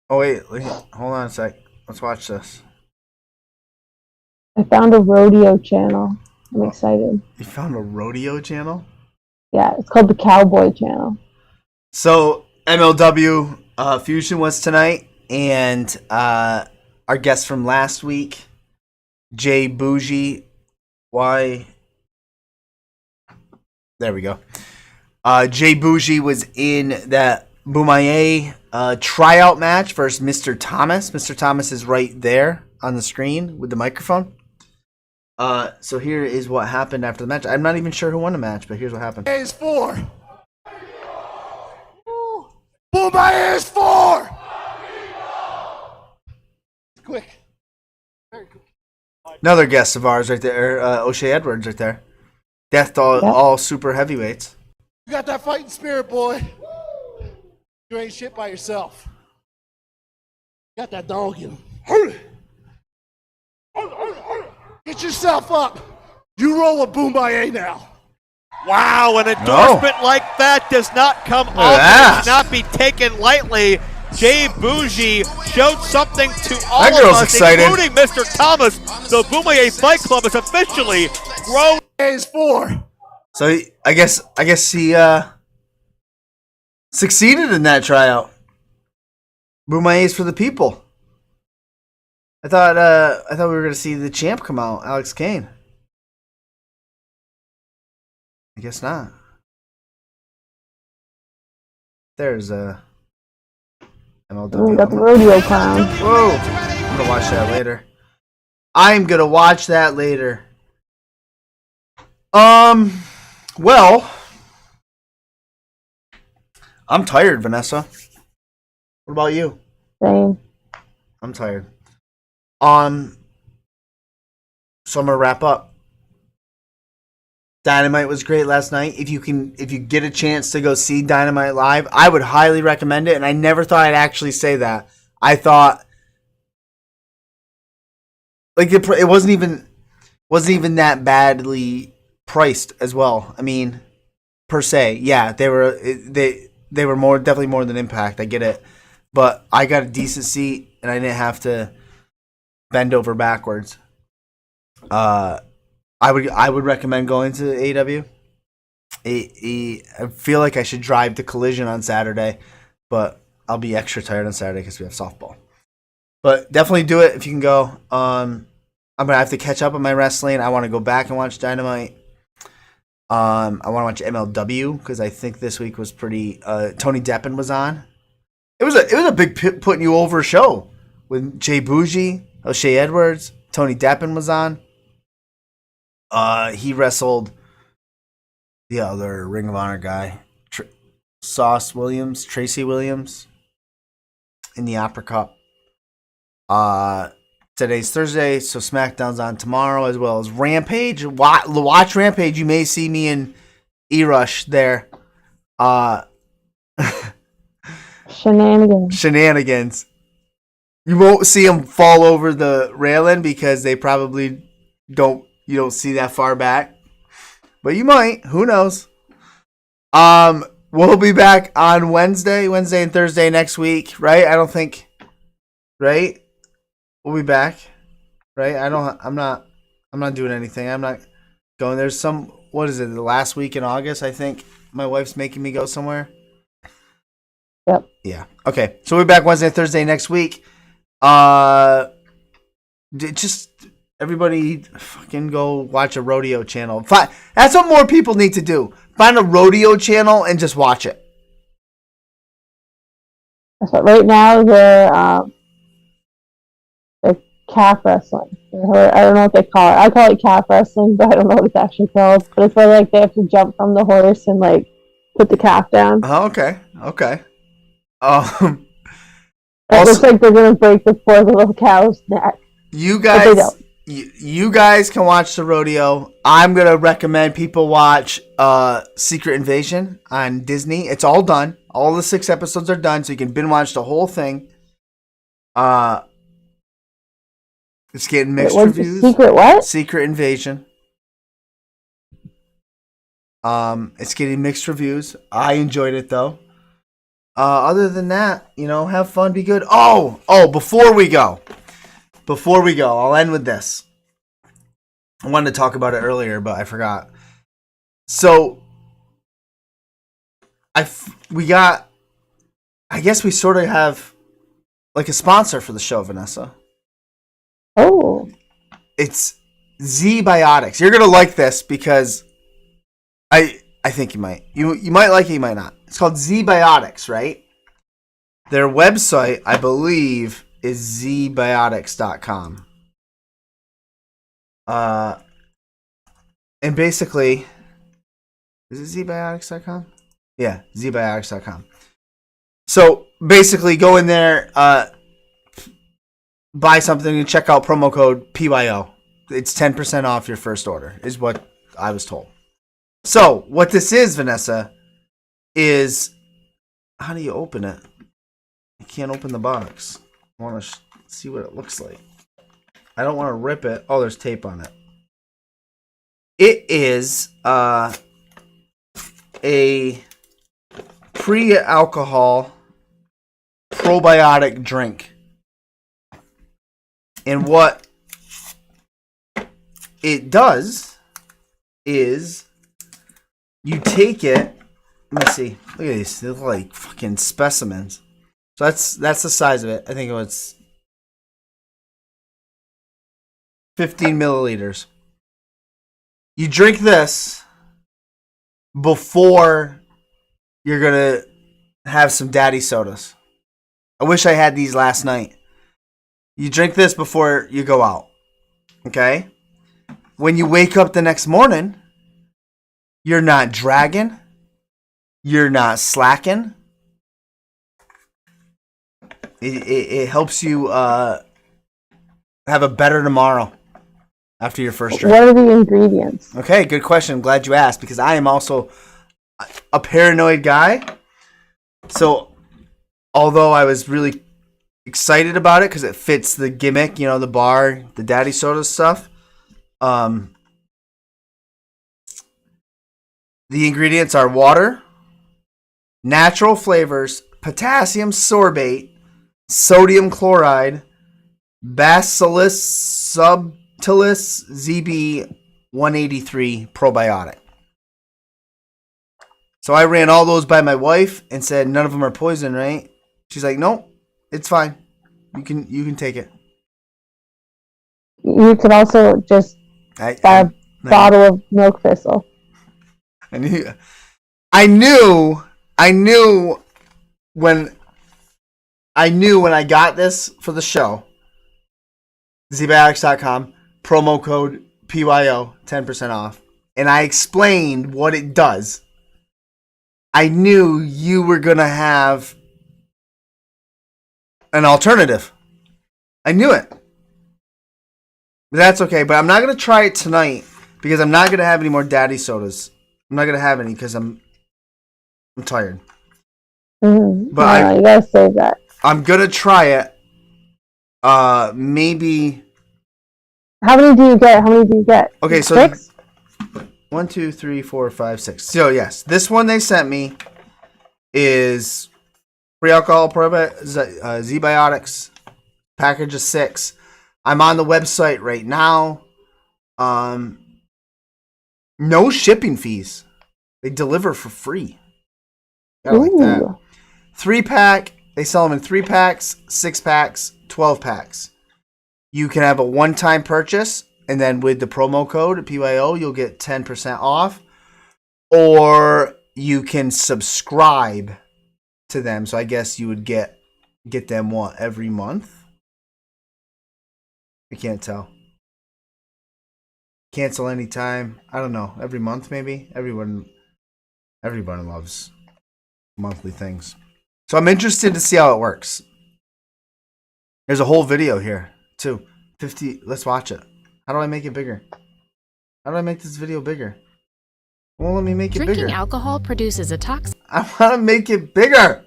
Oh wait, hold on a sec. Let's watch this. I found a rodeo channel. I'm excited. You found a rodeo channel? Yeah, it's called the Cowboy Channel. So MLW Fusion was tonight, and our guest from last week, Jay Bougie, there we go. Jay Bougie was in that Boumaye tryout match versus Mr. Thomas. Mr. Thomas is right there on the screen with the microphone. So here is what happened after the match. I'm not even sure who won the match, but here's what happened. Is 4. Boomaye is 4. Quick. Very quick. Another guest of ours right there, O'Shea Edwards right there. Death to all super heavyweights. You got that fighting spirit, boy. You ain't shit by yourself. You got that dog in him. Get yourself up. You roll with Boomaye now. Wow, an endorsement like that does not come often, not be taken lightly. Jay Bougie showed something to all of us, excited. including Mr. Thomas. The Boumaye Fight Club is officially grown. Is 4. So I guess he succeeded in that tryout. Boumaye is for the people. I thought we were gonna see the champ come out, Alex Kane. I guess not. There's MLW. We got the rodeo clown. Whoa! I'm gonna watch that later. I'm gonna watch that later. Well, I'm tired, Vanessa. What about you? Same. I'm tired. So I'm gonna wrap up. Dynamite was great last night. If you get a chance to go see Dynamite live, I would highly recommend it. And I never thought I'd actually say that. I thought like it wasn't even that badly priced as well. I mean, per se, yeah, they were definitely more than Impact. I get it, but I got a decent seat and I didn't have to bend over backwards. I would recommend going to AEW. I feel like I should drive to Collision on Saturday, but I'll be extra tired on Saturday because we have softball. But definitely do it if you can go. I'm gonna have to catch up on my wrestling. I want to go back and watch Dynamite. I want to watch MLW because I think this week was pretty. Tony Deppen was on. It was a big putting you over show with Jay Bougie, O'Shea Edwards, Tony Deppen was on. He wrestled the other Ring of Honor guy, Tracy Williams, in the Opera Cup. Today's Thursday, so SmackDown's on tomorrow, as well as Rampage. Watch Rampage. You may see me in E-Rush there. Shenanigans. You won't see them fall over the railing because they probably don't. You don't see that far back, but you might. Who knows? We'll be back on Wednesday and Thursday next week, right? I don't think, right? We'll be back, right? I'm not doing anything. I'm not going. There's what is it? The last week in August, I think. My wife's making me go somewhere. Yep. Yeah. Okay. So we'll be back Wednesday and Thursday next week. Just everybody fucking go watch a rodeo channel. That's what more people need to do. Find a rodeo channel and just watch it. So right now they're calf wrestling. I don't know what they call it. I call it calf wrestling, but I don't know what it's actually called. But it's where like they have to jump from the horse and like put the calf down. Oh, okay. It looks like they're gonna break the poor little cow's neck. You guys can watch the rodeo. I'm gonna recommend people watch Secret Invasion on Disney. It's all done. All the 6 episodes are done, so you can binge watch the whole thing. It's getting mixed reviews. Secret what? Secret Invasion. It's getting mixed reviews. I enjoyed it though. Other than that, have fun, be good. Oh, before we go, I'll end with this. I wanted to talk about it earlier, but I forgot. So, I guess we sort of have like a sponsor for the show, Vanessa. Oh. It's ZBiotics. You're gonna like this because I think you might. You might like it, you might not. It's called ZBiotics, right? Their website, I believe, is zbiotics.com. And basically, is it zbiotics.com? Yeah, zbiotics.com. So basically, go in there, buy something, and check out promo code PYO. It's 10% off your first order, is what I was told. So, what this is, Vanessa, is how do you open it? I can't open the box. I want to see what it looks like. I don't want to rip it. Oh, there's tape on it. It is a pre-alcohol probiotic drink. And what it does is you take it. Let me see. Look at these. They look like fucking specimens. So that's the size of it. I think it was 15 milliliters. You drink this before you're gonna have some daddy sodas. I wish I had these last night. You drink this before you go out. Okay? When you wake up the next morning, you're not dragging. You're not slacking. It helps you have a better tomorrow after your first drink. What are the ingredients? Okay, good question. I'm glad you asked because I am also a paranoid guy. So, although I was really excited about it because it fits the gimmick, the bar, the daddy soda stuff. The ingredients are water, natural flavors, potassium sorbate, sodium chloride, Bacillus subtilis ZB 183 probiotic. So I ran all those by my wife and said none of them are poison, right? She's like, nope, it's fine. You can take it. You could also just buy a bottle of milk thistle. I knew when I got this for the show, zbiotics.com, promo code PYO, 10% off, and I explained what it does. I knew you were going to have an alternative. I knew it. But that's okay, but I'm not going to try it tonight because I'm not going to have any more daddy sodas. I'm not going to have any because I'm tired. Mm-hmm. But you gotta save that. I'm going to try it. Maybe. How many do you get? Okay, so 6? 1, 2, 3, 4, 5, 6. So yes, this one they sent me is pre-alcohol ZBiotics, package of 6. I'm on the website right now. No shipping fees. They deliver for free. I like that. 3-pack. They sell them in 3 packs, 6 packs, 12 packs. you can have a one-time purchase, and then with the promo code PYO, you'll get 10% off. Or you can subscribe to them. So I guess you would get them what, every month? I can't tell. Cancel anytime. I don't know. Every month maybe. Everyone loves monthly things. So I'm interested to see how it works. There's a whole video here too. 50. Let's watch it. How do I make it bigger? How do I make this video bigger? Well, let me make it bigger. Drinking alcohol produces a toxic. I want to make it bigger.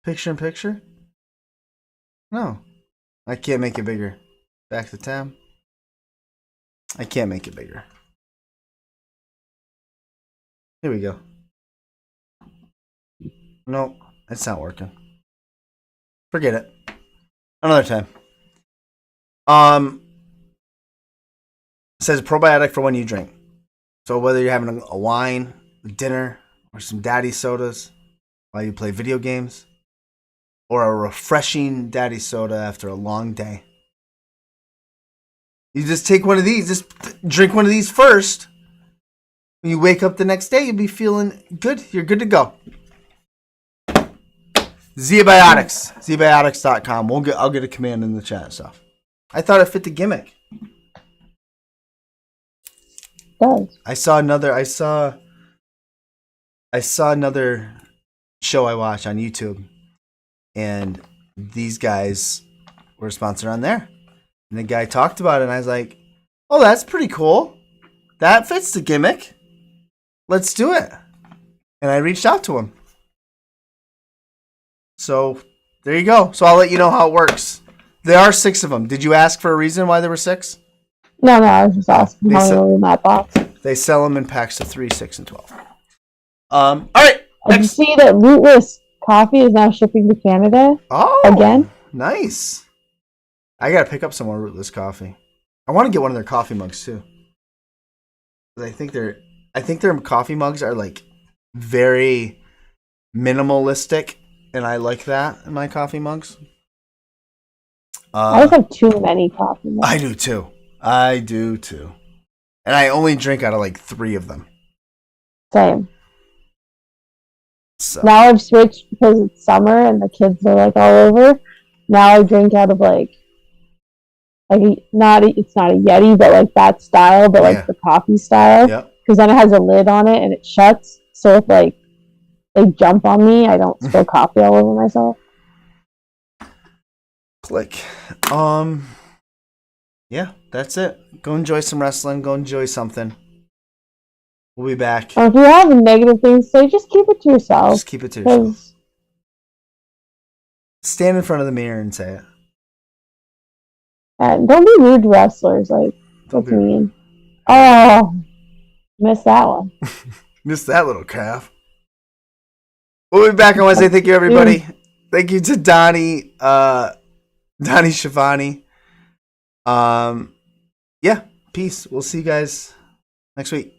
Picture in picture? No. I can't make it bigger. Back to tab. I can't make it bigger. Here we go. Nope, it's not working. Forget it. Another time. It says probiotic for when you drink. So whether you're having a wine, dinner, or some daddy sodas while you play video games, or a refreshing daddy soda after a long day. You just take one of these, just drink one of these first. When you wake up the next day, you'll be feeling good. You're good to go. Zeabiotics. Zeabiotics.com. I'll get a command in the chat stuff. I thought it fit the gimmick. Does. I saw another show I watched on YouTube, and these guys were sponsored on there. And the guy talked about it, and I was like, "Oh, that's pretty cool. That fits the gimmick. Let's do it." And I reached out to him. So there you go. So I'll let you know how it works. There are 6 of them. Did you ask for a reason why there were 6? No, I was just asking how many were in that box. They sell them in packs of 3, 6, and 12. All right. Did you see that Rootless Coffee is now shipping to Canada? Oh, again? Nice. I gotta pick up some more Rootless coffee. I want to get one of their coffee mugs too. I think their coffee mugs are like very minimalistic, and I like that in my coffee mugs. I just have too many coffee mugs. I do too. And I only drink out of like 3 of them. Same. So. Now I've switched because it's summer and the kids are like all over. Now I drink out of like it's not a Yeti, but like that style, but like the coffee style. Yep. Because then it has a lid on it and it shuts. So if like they jump on me, I don't spill coffee all over myself. Click. Yeah, that's it. Go enjoy some wrestling. Go enjoy something. We'll be back. If you have negative things to say, just keep it to yourself. Just keep it to yourself. Stand in front of the mirror and say it. Don't be rude to wrestlers. Like, that's mean. Oh, missed that one. Missed that little calf. We'll be back on Wednesday. Thank you, everybody. Thank you to Donnie Schiavone. Yeah, peace. We'll see you guys next week.